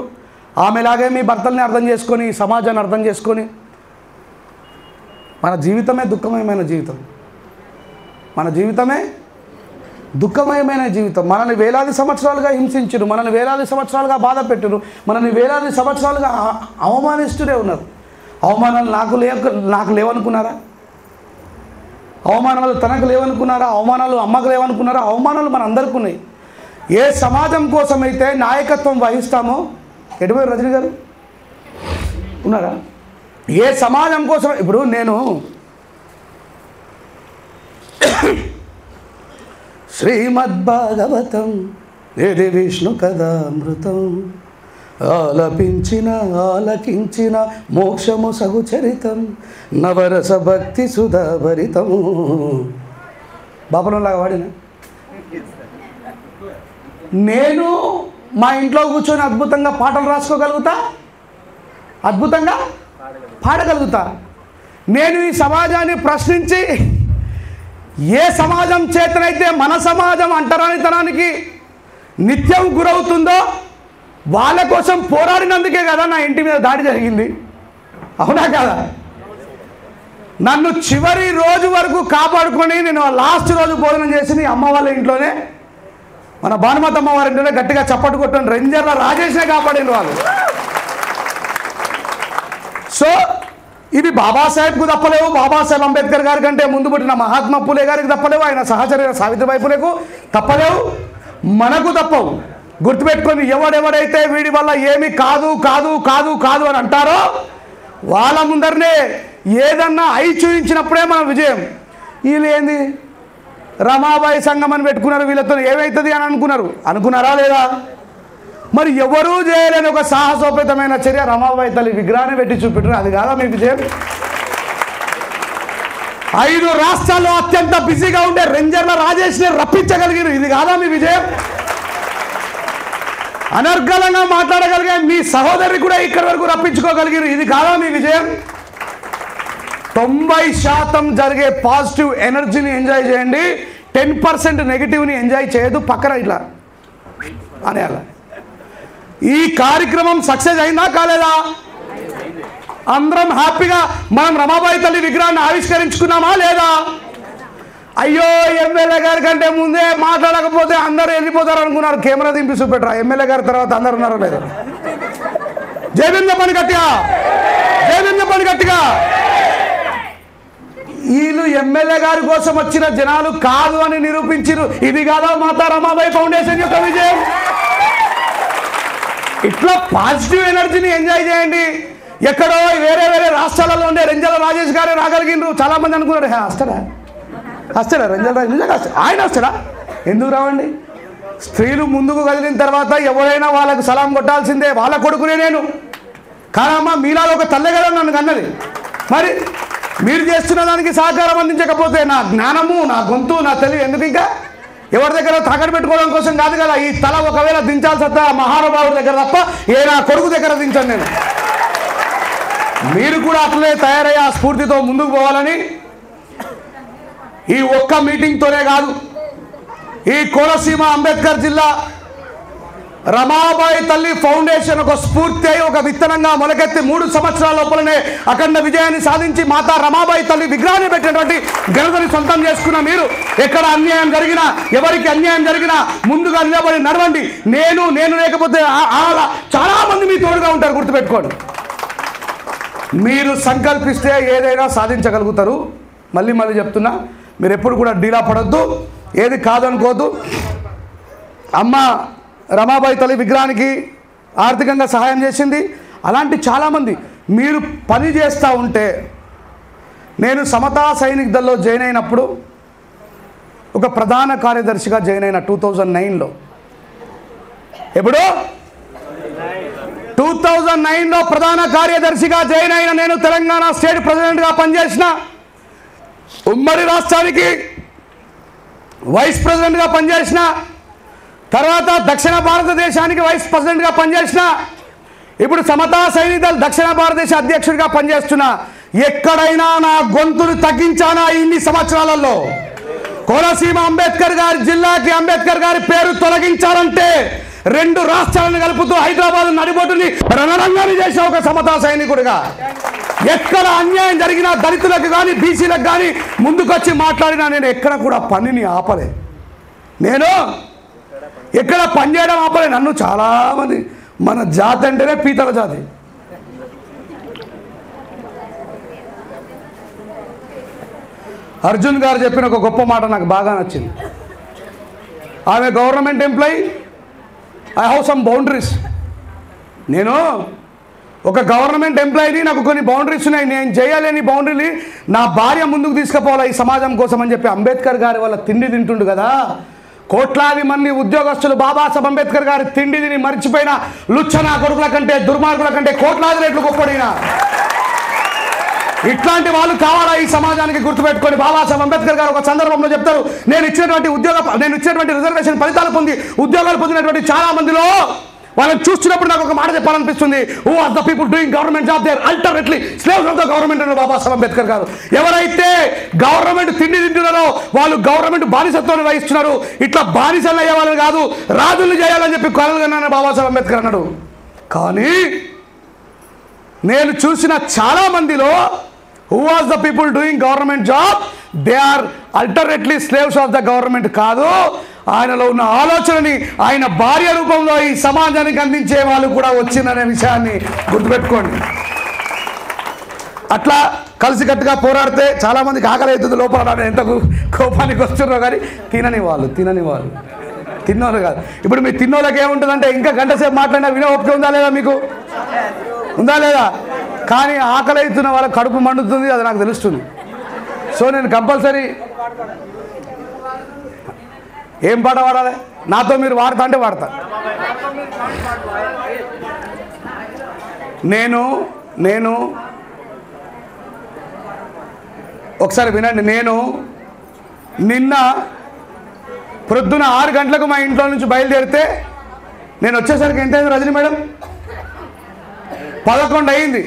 ఆమెలాగే మీ భర్తల్ని అర్థం చేసుకొని, సమాజాన్ని అర్థం చేసుకొని, మన జీవితమే దుఃఖమయమైన జీవితం, మన జీవితమే దుఃఖమయమైన జీవితం. మనల్ని వేలాది సంవత్సరాలుగా హింసించరు, మనల్ని వేలాది సంవత్సరాలుగా బాధ పెట్టరు, మనల్ని వేలాది సంవత్సరాలుగా అవమానిస్తూనే ఉన్నారు. అవమానాలు నాకు లేవనుకున్నారా? అవమానాలు తనకు లేవనుకున్నారా? అవమానాలు అమ్మకు లేవనుకున్నారా? అవమానాలు మన అందరికీ ఉన్నాయి. ఏ సమాజం కోసమైతే నాయకత్వం వహిస్తామో, ఎటువైపు రజనీ గారు ఉన్నారా? ఏ సమాజం కోసం, ఇప్పుడు నేను శ్రీమద్భాగవతం ఇది విష్ణు కథామృతం ఆలపించిన ఆలకించిన మోక్షము సగుచరితం నవరస భక్తి సుధాభరితము. బాపనంలాగా వాడిన నేను మా ఇంట్లో కూర్చొని అద్భుతంగా పాటలు రాసుకోగలుగుతా, అద్భుతంగా పాడగలుగుతా. నేను ఈ సమాజాన్ని ప్రశ్నించి, ఏ సమాజం చేతనైతే మన సమాజం అంటరానితనానికి నిత్యం గురవుతుందో వాళ్ళ కోసం పోరాడినందుకే కదా నా ఇంటి మీద దాడి జరిగింది. అవునా కదా? నన్ను చివరి రోజు వరకు కాపాడుకొని నేను లాస్ట్ రోజు భోజనం చేసి అమ్మ వాళ్ళ ఇంట్లోనే, మన భానుమతి అమ్మవారి ఇంట్లోనే గట్టిగా చప్పట్లు కొట్టాను. రేంజర్ల రాజేష్నే కాపాడిన వాళ్ళు. సో ఇవి బాబాసాహెబ్కు తప్పలేవు, బాబాసాహెబ్ అంబేద్కర్ గారి కంటే ముందు పుట్టిన మహాత్మా పూలే గారికి తప్పలేవు, ఆయన సహచర్య సావిత్రిబాయి పూలేకు తప్పలేవు, మనకు తప్పవు. గుర్తుపెట్టుకొని, ఎవడెవడైతే వీడి వల్ల ఏమి కాదు కాదు కాదు కాదు అని అంటారో వాళ్ళ ముందరనే ఏదన్నా చూపించినప్పుడే మన విజయం. వీళ్ళు ఏంది రమాబాయి సంఘం అని పెట్టుకున్నారు, వీళ్ళతో ఏమవుతుంది అని అనుకున్నారా లేదా? మరి ఎవరూ చేయలేని ఒక సాహసోపేతమైన చర్య రమాబాయి తల్లి విగ్రహాన్ని పెట్టి చూపెట్టారు. అది కాదా మీ విజయం? 5 రాష్ట్రాల్లో అత్యంత బిజీగా ఉండే రేంజర్ల రాజేష్ని రప్పించగలిగారు. ఇది కాదా మీ విజయం? అనర్గళంగా మాట్లాడగలిగే మీ సహోదరి కూడా ఇక్కడి వరకు రప్పించుకోగలిగారు. ఇది కాదా మీ విజయం? 90% జరిగే పాజిటివ్ ఎనర్జీని ఎంజాయ్ చేయండి. 10% నెగిటివ్ని ఎంజాయ్ చేయదు, పక్కన ఇట్లా అనేయాల. ఈ కార్యక్రమం సక్సెస్ అయిందా కాలేదా? అందరం హ్యాపీగా మనం రమాబాయి తల్లి విగ్రహాన్ని ఆవిష్కరించుకున్నామా లేదా? అయ్యో ఎమ్మెల్యే గారి కంటే ముందే మాట్లాడకపోతే అందరూ వెళ్ళిపోతారు అనుకున్నారు. కెమెరా దింపి చూపెట్టరా ఎమ్మెల్యే గారి తర్వాత అందరు ఉన్నారో లేదా? జైబీం చెప్పండి గట్టిగా, జైబీం చెప్పండి గట్టిగా. వీళ్ళు ఎమ్మెల్యే గారి కోసం వచ్చిన జనాలు కాదు అని నిరూపించారు. ఇది కాదా మాతా రమాబాయి ఫౌండేషన్ యొక్క విజయం? ఇట్లా పాజిటివ్ ఎనర్జీని ఎంజాయ్ చేయండి. ఎక్కడో వేరే వేరే రాష్ట్రాలలో ఉండే రెంజల రాజేష్ గారే రాగలిగినారు. చాలా మంది అనుకున్నారు వస్తాడా రెంజల రాజేష్, నిజంగా ఆయన వస్తాడా? ఎందుకు రావండి? స్త్రీలు ముందుకు కదిలిన తర్వాత ఎవరైనా వాళ్ళకు సలాం కొట్టాల్సిందే. వాళ్ళ కొడుకునే నేను కానమ్మా, మీలాలో ఒక తల్లే కదా నన్ను అన్నది. మరి మీరు చేస్తున్న దానికి సహకారం అందించకపోతే నా జ్ఞానము, నా గొంతు, నా తెలివి ఎందుకు? ఇంకా ఎవరి దగ్గర తాకట్టు పెట్టుకోవడం కోసం కాదు కదా. ఈ తల ఒకవేళ దించాల్సి వస్తే మహానుభావుడి దగ్గర తప్ప నా కొడుకు దగ్గర దించాను నేను. మీరు కూడా అట్లే తయారయ్యే ఆ స్ఫూర్తితో ముందుకు పోవాలని ఈ ఒక్క మీటింగ్తోనే కాదు, ఈ కోనసీమ అంబేద్కర్ జిల్లా రమాబాయి తల్లి ఫౌండేషన్ ఒక స్ఫూర్తి అయి ఒక విత్తనంగా మొలకెత్తి 3 సంవత్సరాల లోపలనే అఖండ విజయాన్ని సాధించి మాతా రమాబాయి తల్లి విగ్రహాన్ని పెట్టినటువంటి ఘనతని సొంతం చేసుకున్న మీరు, ఎక్కడ అన్యాయం జరిగినా, ఎవరికి అన్యాయం జరిగినా ముందుగా నిలబడి నడవండి. నేను లేకపోతే చాలా మంది మీ తోడుగా ఉంటారు, గుర్తుపెట్టుకోండి. మీరు సంకల్పిస్తే ఏదైనా సాధించగలుగుతారు. మళ్ళీ చెప్తున్నా, మీరు ఎప్పుడు కూడా డీలా పడొద్దు, ఏది కాదనుకోవద్దు. అమ్మ రమాబాయి తల్లి విగ్రహానికి ఆర్థికంగా సహాయం చేసింది. అలాంటి చాలామంది మీరు పని చేస్తూ ఉంటే, నేను సమతా సైనిక్ దళలో జాయిన్ అయినప్పుడు ఒక ప్రధాన కార్యదర్శిగా జాయిన్ అయిన 2009లో. ఎప్పుడు 2009లో ప్రధాన కార్యదర్శిగా జాయిన్ అయిన నేను తెలంగాణ స్టేట్ ప్రెసిడెంట్గా పనిచేసిన, ఉమ్మడి రాష్ట్రానికి వైస్ ప్రెసిడెంట్గా పనిచేసిన, తర్వాత దక్షిణ భారతదేశానికి వైస్ ప్రెసిడెంట్గా పనిచేసిన, ఇప్పుడు సమతా సైనిక్ దళ దక్షిణ భారతదేశ అధ్యక్షుడిగా పనిచేస్తున్నా. ఎక్కడైనా నా గొంతును తగ్గించానా ఇన్ని సంవత్సరాలలో? కోనసీమ అంబేద్కర్ గారి జిల్లాకి అంబేద్కర్ గారి పేరు తొలగించాలంటే 2 రాష్ట్రాలను కలుపుతూ హైదరాబాద్ నడిబొట్టుని రణరంగాన్ని చేసిన ఒక సమతా సైనికుడిగా, ఎక్కడ అన్యాయం జరిగినా దళితులకు కానీ బీసీలకు కానీ ముందుకొచ్చి మాట్లాడినా నేను ఎక్కడ కూడా పనిని ఆపలే. నేను ఎక్కడ పనిచేయడం ఆపలే. నన్ను చాలామంది మన జాతి అంటేనే పీతల జాతి. అర్జున్ గారు చెప్పిన ఒక గొప్ప మాట నాకు బాగా నచ్చింది. ఆమె government employee, I have some boundaries. నేను ఒక గవర్నమెంట్ ఎంప్లాయీని, నాకు కొన్ని బౌండరీస్ ఉన్నాయి. నేను చేయలేని బౌండరీని నా భార్య ముందుకు తీసుకుపోవాలి ఈ సమాజం కోసం అని చెప్పి అంబేద్కర్ గారి వల్ల తిండి తింటుండు కదా. కోట్లాది మంది ఉద్యోగస్తులు బాబాసాహెబ్ అంబేద్కర్ గారి తిండి తిని మర్చిపోయిన లుచ్చన కొడుకుల కంటే, దుర్మార్గుల కంటే కోట్లాది రెట్లు గొప్పడిన ఇట్లాంటి వాళ్ళు కావాలా ఈ సమాజానికి? గుర్తుపెట్టుకొని బాబాసాహెబ్ అంబేద్కర్ గారు ఒక సందర్భంలో చెప్తారు, నేను ఇచ్చినటువంటి రిజర్వేషన్ ఫలితాలు పొంది ఉద్యోగాలు పొందినటువంటి చాలా మందిలో వాళ్ళని చూస్తున్నప్పుడు నాకు ఒక మాట చెప్పాలనిపిస్తుంది. Who are the people doing government job, they are alternately slaves of the government అన్న బాబాసాహెబ్ అంబేద్కర్ గారు. ఎవరైతే గవర్నమెంట్ తిండి తింటున్నారో వాళ్ళు గవర్నమెంట్ బానిసత్వాన్ని వహిస్తున్నారు. ఇట్లా బానిసలు అయ్యే వాళ్ళని కాదు, రాజులు చేయాలని చెప్పి కలలుగన్నాను బాబాసాహెబ్ అంబేద్కర్ అన్నాడు. కానీ నేను చూసిన చాలా మందిలో who was the people doing government job, they are alternately slaves of the government కాదు. ఆయనలో ఉన్న ఆలోచనని ఆయన భార్య రూపంలో ఈ సమాజానికి అందించే వాళ్ళు కూడా వచ్చిందనే విషయాన్ని గుర్తుపెట్టుకోండి. అట్లా కలిసికట్టుగా పోరాడితే చాలామందికి ఆకలి అవుతుంది లోపల. ఎంత కోపానికి వస్తున్నారో కానీ తినని వాళ్ళు తిన్నోళ్ళు కాదు. ఇప్పుడు మీ తిన్నోళ్ళకి ఏముంటుందంటే ఇంకా గంట సేపు మాట్లాడినా వినే ఓపిక ఉందా లేదా? మీకు ఉందా లేదా? కానీ ఆకలి అవుతున్న వాళ్ళ కడుపు మండుతుంది, అది నాకు తెలుస్తుంది. సో నేను కంపల్సరీ ఏం పాట పాడాలి? నాతో మీరు వాడతా అంటే వాడతా. నేను ఒకసారి వినండి. నేను నిన్న ప్రొద్దున 6 గంటలకు మా ఇంట్లో నుంచి బయలుదేరితే నేను వచ్చేసరికి ఎంత అయింది రజని మేడం? 11 అయింది.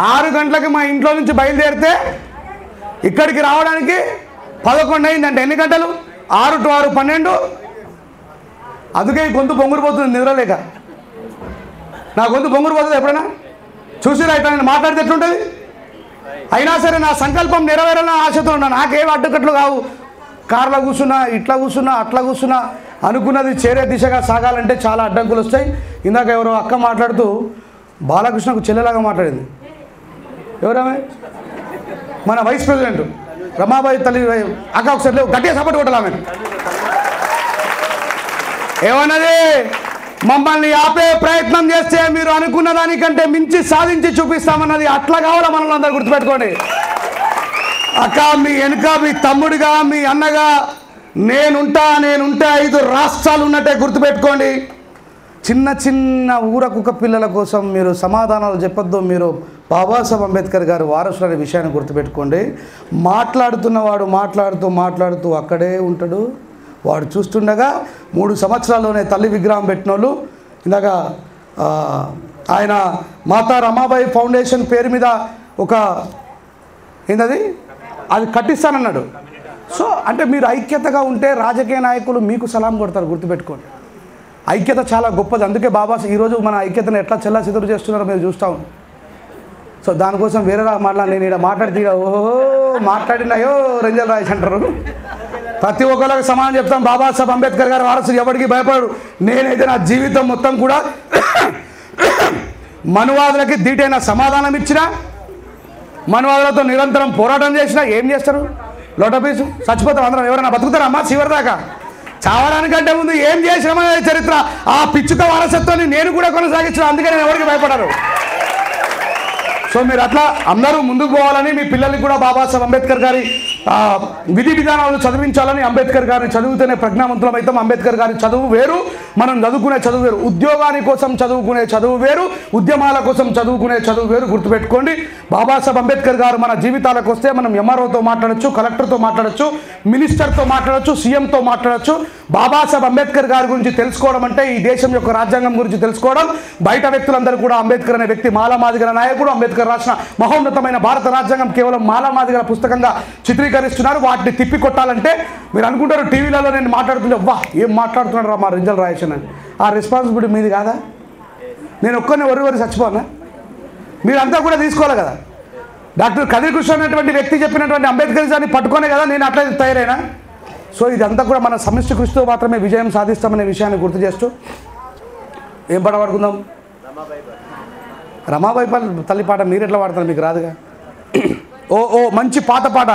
6 గంటలకు మా ఇంట్లో నుంచి బయలుదేరితే ఇక్కడికి రావడానికి 11 అయింది. అంటే ఎన్ని గంటలు? 6 to 6 12. అందుకే గొంతు బొంగురిపోతుంది నిద్రలేక. నా గొంతు బొంగురిపోతుంది ఎప్పుడైనా చూసిరా? ఇట్లా నేను మాట్లాడితే ఎట్లుంటుంది? అయినా సరే నా సంకల్పం నెరవేరాలని ఆశతో ఉన్నా. నాకేం అడ్డుకట్లు కావు. కార్లో కూర్చున్నా, ఇట్లా కూర్చున్నా, అట్లా కూర్చున్నా, అనుకున్నది చేరే దిశగా సాగాలంటే చాలా అడ్డంకులు వస్తాయి. ఇందాక ఎవరో అక్క మాట్లాడుతూ బాలకృష్ణకు చెల్లెలాగా మాట్లాడింది. ఎవరామె? మన వైస్ ప్రెసిడెంట్ రమాబాయి తల్లి అక్క. ఒకసారి లేవు, గట్టిగా సపోర్ట్ కొట్టాలి ఆమె. ఏమన్నది? మమ్మల్ని ఆపే ప్రయత్నం చేస్తే మీరు అనుకున్న దానికంటే మించి సాధించి చూపిస్తామన్నది. అట్లా కావాలా మనల్ని అందరూ గుర్తుపెట్టుకోండి. అక్క, మీ వెనుక మీ తమ్ముడిగా, మీ అన్నగా నేనుంటే 5 రాష్ట్రాలు ఉన్నట్టే గుర్తుపెట్టుకోండి. చిన్న చిన్న ఊరకుక్క పిల్లల కోసం మీరు సమాధానాలు చెప్పొద్దు. మీరు బాబాసాహెబ్ అంబేద్కర్ గారు వారసులు అనే విషయాన్ని గుర్తుపెట్టుకోండి. మాట్లాడుతున్నవాడు మాట్లాడుతూ అక్కడే ఉంటాడు. వాడు చూస్తుండగా 3 సంవత్సరాల్లోనే తల్లి విగ్రహం పెట్టిన వాళ్ళు. ఇందాక ఆయన మాతా రమాబాయి ఫౌండేషన్ పేరు మీద ఒక ఏంటది అది కట్టిస్తానన్నాడు. సో అంటే మీరు ఐక్యతగా ఉంటే రాజకీయ నాయకులు మీకు సలాం కొడతారు, గుర్తుపెట్టుకోండి. ఐక్యత చాలా గొప్పది. అందుకే బాబా ఈరోజు మన ఐక్యతను ఎట్లా చెల్లాచెదురు చేస్తున్నారో మీరు చూస్తూ ఉంటాం. సో దానికోసం వేరే నేను ఇక్కడ మాట్లాడితే ఓహో మాట్లాడినాయో రంజల్ రాయస్ అంటారు. ప్రతి ఒక్కరికి సమానం చెప్తాం. బాబాసాహెబ్ అంబేద్కర్ గారు వారసులు ఎవరికి భయపడరు. నేనైతే నా జీవితం మొత్తం కూడా మనువాదులకి ధీటైన సమాధానం ఇచ్చినా, మనువాదులతో నిరంతరం పోరాటం చేసినా. ఏం చేస్తారు? లోటపీసు చచ్చిపోతాం అందరం. ఎవరైనా బతుకుతారా అమ్మా చివరి దాకా? చావడానికంటే ముందు ఏం చేసినామనే చరిత్ర, ఆ పిచ్చుక వారసత్వాన్ని నేను కూడా కొనసాగించిన. అందుకే నేను ఎవరికి భయపడరు. సో మీరు అట్లా అందరూ ముందుకు పోవాలని, మీ పిల్లలకి కూడా బాబాసాహెబ్ అంబేద్కర్ గారి విధి విధానాలు చదివించాలని. అంబేద్కర్ గారిని చదివితేనే ప్రజ్ఞావంతులం అవుతాం. అంబేద్కర్ గారి చదువు వేరు, మనం చదువుకునే చదువు వేరు. ఉద్యోగాని కోసం చదువుకునే చదువు వేరు, ఉద్యమాల కోసం చదువుకునే చదువు వేరు. గుర్తుపెట్టుకోండి. బాబాసాహెబ్ అంబేద్కర్ గారు మన జీవితాలకు వస్తే మనం ఎంఆర్ఓతో మాట్లాడచ్చు, కలెక్టర్తో మాట్లాడచ్చు, మినిస్టర్తో మాట్లాడచ్చు, సీఎంతో మాట్లాడచ్చు. బాబాసాహెబ్ అంబేద్కర్ గారి గురించి తెలుసుకోవడం అంటే ఈ దేశం యొక్క రాజ్యాంగం గురించి తెలుసుకోవడం. బయట వ్యక్తులందరూ కూడా అంబేద్కర్ అనే వ్యక్తి మాలామాదిగల నాయకుడు, అంబేద్కర్ రాసిన మహోన్నతమైన భారత రాజ్యాంగం కేవలం మాలామాదిగల పుస్తకంగా చిత్రీకరిస్తున్నారు. వాటిని తిప్పికొట్టాలంటే మీరు అనుకుంటారు టీవీలలో నేను మాట్లాడుతుంటే వా ఏం మాట్లాడుతున్నాడు రా మా రంజల్ రాయస్ అని. ఆ రెస్పాన్సిబిలిటీ మీది కాదా? నేను ఒక్కరిని వరి చచ్చిపోనా? మీరంతా కూడా తీసుకోవాలి కదా. డాక్టర్ కదిరి కృష్ణ అనేటువంటి వ్యక్తి చెప్పినటువంటి అంబేద్కరిజాన్ని పట్టుకోనే కదా నేను అట్లా తయారైనా. సో ఇదంతా కూడా మన సమిష్టి కృషితో మాత్రమే విజయం సాధిస్తామనే విషయాన్ని గుర్తు చేస్తూ ఏం పాట పాడుకుందాం? రమాబాయి తల్లి పాట మీరు ఎట్లా పాడతారు? మీకు రాదుగా. ఓ మంచి పాత పాట,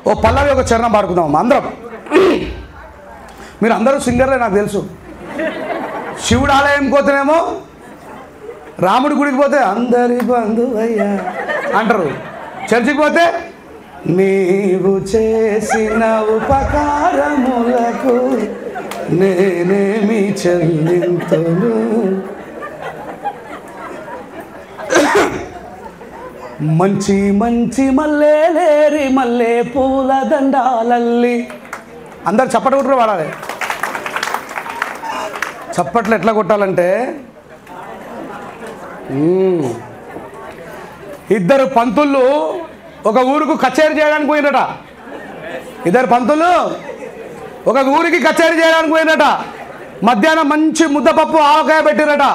ఓ పల్లవి ఒక చరణం పాడుకుందాం అందరం. మీరు అందరూ సింగర్లే నాకు తెలుసు. శివుడు ఆలయం పోతేనేమో, రాముడి గుడికి పోతే అందరి బంధువయ్యా అంటారు. చర్చికి పోతే నీవు చేసిన ఉపకారములకు నేనేమి చెల్లింతును. మంచి మంచి మల్లెలేరి మల్లె పూల దండాలల్లి. అందరు చప్పట్లు కొట్టురు వాడాలి. చప్పట్లు ఎట్లా కొట్టాలంటే, 2 పంతులు ఒక ఊరుకు కచేరీ చేయడానికి పోయినట. 2 పంతులు ఒక ఊరికి కచేరీ చేయడానికి పోయినట. మధ్యాహ్నం మంచి ముద్దపప్పు ఆవకాయ పెట్టిరట.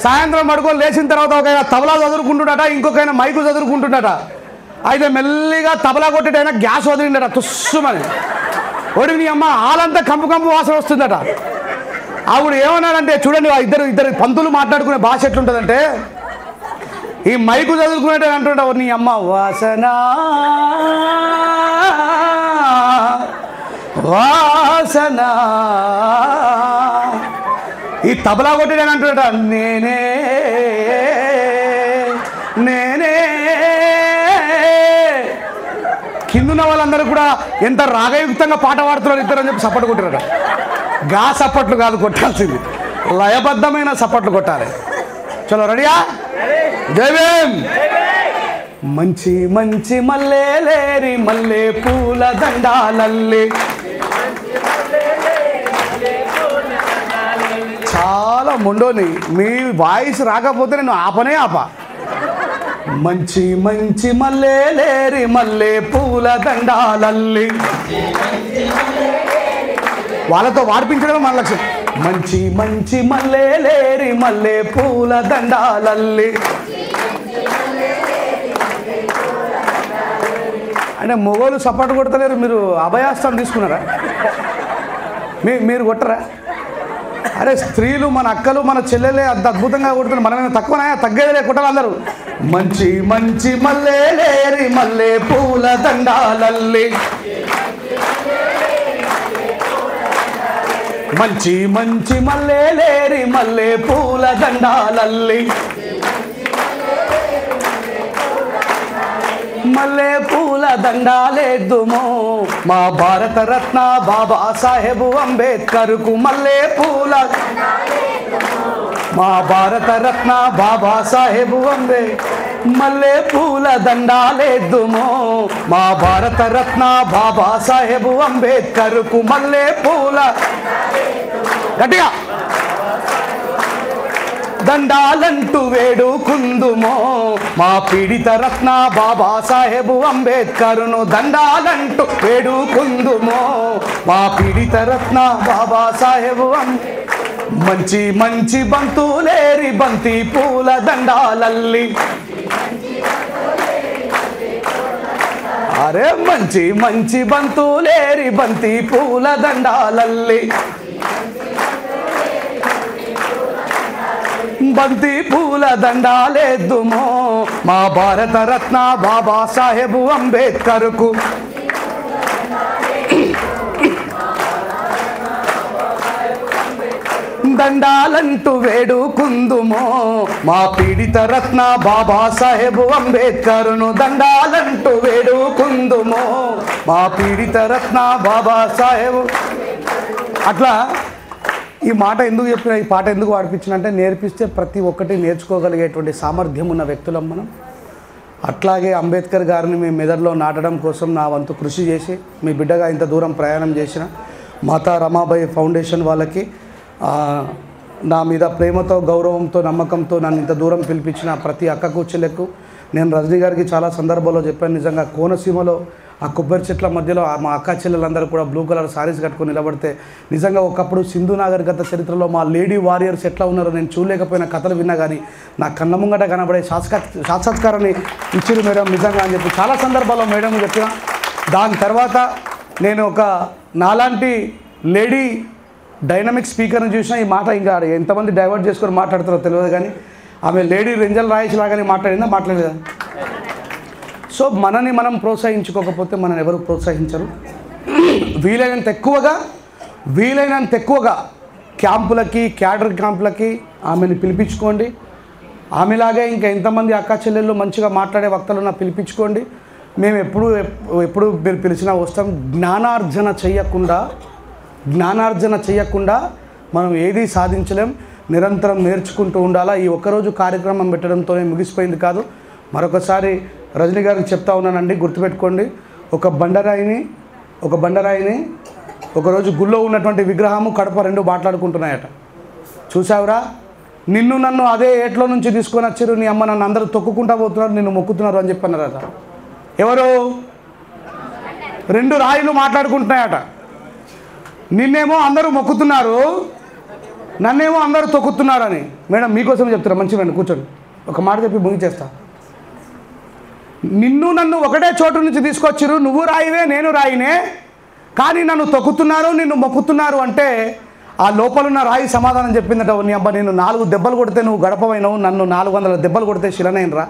సాయంత్రం పడుకొని లేచిన తర్వాత ఒకైనా తబలా చదువుకుంటున్నట, ఇంకొకైనా మైకు చదువుకుంటున్నట. అయితే మెల్లిగా తబలా కొట్టేటైనా గ్యాస్ వదిలిండట తుస్సుమని. ఒడిని అమ్మ హాలంతా కంపు వాసన వస్తుందట. ఆవిడ ఏమన్నాడంటే చూడండి, ఇద్దరు పంతులు మాట్లాడుకునే భాష ఎట్లుంటుందంటే, ఈ మైకు చదువుకునేటని అంటుంటావు నీ అమ్మ వాసన వాసన. ఈ తబలా కొట్టేటని అంటుంట నేనే నేనే. కిందున్న వాళ్ళందరూ కూడా ఎంత రాగయుక్తంగా పాట పాడుతున్నారు ఇద్దరు అని చెప్పి సపోర్ట్ కొట్టారట. గా సప్పట్లు కాదు కొట్టాల్సింది, లయబద్ధమైన సప్పట్లు కొట్టాలి. చలో రెడీయా? జై భీమ్. మంచి మంచి మల్లెలేరి మల్లె పూల దండాలల్లి. చాలా మొండోని, మీ వాయిస్ రాకపోతే నేను ఆపనే ఆప. మంచి మంచి మల్లెలేరి మల్లె పూల దండాలల్లి. వాళ్ళతో వాడిపించడమే మన లక్ష్యం. మంచి మంచి మల్లె లేరి మల్లె పూల దండాలల్లి అంటే మొగోళ్ళు సపోర్ట్ కొడతలేరు, మీరు అభయాస్తం తీసుకున్నారా? మీరు కొట్టరా? అరే స్త్రీలు మన అక్కలు మన చెల్లెలే అంత అద్భుతంగా కొడుతున్నారు, మనమేమో తక్కువనా? తగ్గేదిలే, కొట్టాలి అందరూ. మంచి మంచి మల్లె లేరి మల్లె పూల దండాలల్లి మంచి మంచి మల్లె లేరి మల్లె పూల దండాలల్లి మల్లె పూల దండాలేద్దుమో మా భారత రత్న బాబా సాహెబ్ అంబేద్కర్కు మల్లె పూల మా భారత రత్న బాబా సాహెబ్ మల్లె పూల దండాలేద్దుమో మా భారత రత్న బాబా సాహెబ్ అంబేద్కర్కు మల్లె పూల గట్టిగా దండాలంటూ వేడుకుందుమో మా పీడిత రత్న బాబా సాహెబ్ అంబేద్కర్ను దండాలంటూ వేడుకుందుమో మా పీడిత రత్న బాబా సాహెబ్ మంచి మంచి బంతులేరి బంతి పూల దండాలల్లి అరే మంచి మంచి బంతులేరి బంతి పూల దండాలల్లి బంతి పూల దండాలేద్దుమో మా భారత రత్న బాబా సాహెబ్ అంబేద్కర్కు దండాలంటూ వేడుకుందుమో మా పీడిత రత్న బాబా సాహెబ్ అంబేద్కర్ను దండాలంటూ వేడుకుందుమో మా పీడిత రత్న బాబా సాహెబ్. అట్లా ఈ మాట ఎందుకు చెప్పిన, ఈ పాట ఎందుకు పాడిపించిన అంటే నేర్పిస్తే ప్రతి ఒక్కటి నేర్చుకోగలిగేటువంటి సామర్థ్యం ఉన్న వ్యక్తులం మనం. అట్లాగే అంబేద్కర్ గారిని మీ మెదడులో నాటడం కోసం నా వంతు కృషి చేసి మీ బిడ్డగా ఇంత దూరం ప్రయాణం చేసిన మాతా రమాబాయి ఫౌండేషన్ వాళ్ళకి, నా మీద ప్రేమతో గౌరవంతో నమ్మకంతో నన్ను ఇంత దూరం పిలిపించిన ప్రతి అక్కకు చెల్లెకు నేను రజనీ గారికి చాలా సందర్భాల్లో చెప్పాను. నిజంగా కోనసీమలో ఆ కొబ్బరి చెట్ల మధ్యలో మా అక్క చెల్లెలందరూ కూడా బ్లూ కలర్ సారీస్ కట్టుకొని నిలబడితే నిజంగా ఒకప్పుడు సింధు నాగరికత చరిత్రలో మా లేడీ వారియర్స్ ఎట్లా ఉన్నారో నేను చూడలేకపోయిన కథలు విన్నా కానీ నా కళ్ళ ముంగట కనబడే సాక్షాత్కారాన్ని ఇచ్చిరు మేడం నిజంగా అని చెప్పి చాలా సందర్భాల్లో మేడం చెప్పిన. దాని తర్వాత నేను ఒక నాలాంటి లేడీ డైనమిక్ స్పీకర్ని చూసినా ఈ మాట ఇంకా ఎంతమంది డైవర్ట్ చేసుకొని మాట్లాడతారో తెలియదు కానీ ఆమె లేడీ రెంజల్ రాయేష్ లాగానే మాట్లాడిందా, మాట్లాడలేదా? సో మనని మనం ప్రోత్సహించుకోకపోతే మనని ఎవరు ప్రోత్సహించరు. వీలైనంత ఎక్కువగా క్యాంపులకి, క్యాడర్ క్యాంపులకి ఆమెను పిలిపించుకోండి. ఆమెలాగే ఇంకా ఎంతమంది అక్క చెల్లెళ్ళు మంచిగా మాట్లాడే వక్తలున్నా పిలిపించుకోండి. మేము ఎప్పుడు మీరు పిలిచినా వస్తాం. జ్ఞానార్జన చేయకుండా మనం ఏదీ సాధించలేం. నిరంతరం నేర్చుకుంటూ ఉండాలా. ఈ ఒక్కరోజు కార్యక్రమం పెట్టడంతోనే ముగిసిపోయింది కాదు. మరొకసారి రజనీ గారికి చెప్తా ఉన్నానండి, గుర్తుపెట్టుకోండి. ఒక బండరాయిని ఒకరోజు గుళ్ళో ఉన్నటువంటి విగ్రహము కడప రెండు మాట్లాడుకుంటున్నాయట. చూసావురా, నిన్ను నన్ను అదే ఏట్లో నుంచి తీసుకొని వచ్చారు, నీ అమ్మ నన్ను అందరూ తొక్కుకుంటా పోతున్నారు, నిన్ను మొక్కుతున్నారు అని చెప్పన్నారట. ఎవరు? రెండు రాయిలు మాట్లాడుకుంటున్నాయట. నిన్నేమో అందరూ మొక్కుతున్నారు, నన్నేమో అందరూ తొక్కుతున్నారని. మేడం మీకోసం చెప్తున్నా, మంచి మేడం కూర్చోండి, ఒక మాట చెప్పి ముగిచేస్తా. నిన్ను నన్ను ఒకటే చోటు నుంచి తీసుకొచ్చిరు, నువ్వు రాయివే నేను రాయినే, కానీ నన్ను తొక్కుతున్నారు, నిన్ను మొక్కుతున్నారు అంటే ఆ లోపలున్న రాయి సమాధానం చెప్పిందట. నీ అబ్బా, నేను 4 దెబ్బలు కొడితే నువ్వు గడపవైనవు, నన్ను 400 దెబ్బలు కొడితే శిలనైనరా.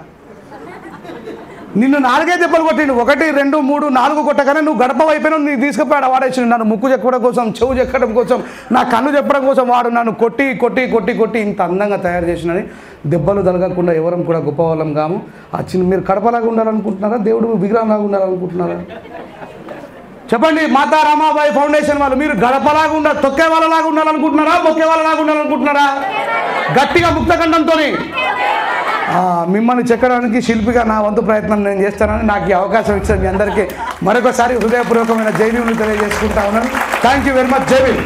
నిన్ను 4 దెబ్బలు కొట్టిండు, 1 2 3 4 కొట్టగానే నువ్వు గడప అయిపోయినావు. నీకు తీసుకుపోయాడు వాడేసిండు. నన్ను ముక్కు చెక్కడం కోసం, చెవు చెక్కడం కోసం, నా కన్ను చెప్పడం కోసం వాడు నన్ను కొట్టి కొట్టి కొట్టి కొట్టి ఇంత అందంగా తయారు చేసినని. దెబ్బలు తలగకుండా ఎవరం కూడా గొప్ప వాళ్ళం కాము. ఆ చిన్న మీరు కడపలాగా ఉండాలనుకుంటున్నారా, దేవుడు విగ్రహంలాగా ఉండాలనుకుంటున్నారా? చెప్పండి. మాతా రమాబాయి ఫౌండేషన్ వాళ్ళు మీరు గడపలాగా తొక్కే వాళ్ళలాగా ఉండాలనుకుంటున్నారా, మొక్కే వాళ్ళలాగా ఉండాలనుకుంటున్నారా? గట్టిగా ముక్తఖండంతో మిమ్మల్ని చెక్కడానికి శిల్పిగా నా వంతు ప్రయత్నం నేను చేస్తానని నాకు ఈ అవకాశం ఇచ్చిన మీ అందరికీ మరొకసారి హృదయపూర్వకమైన జై భీములు తెలియజేసుకుంటా ఉన్నాను. Thank you very much. జై భీమ్.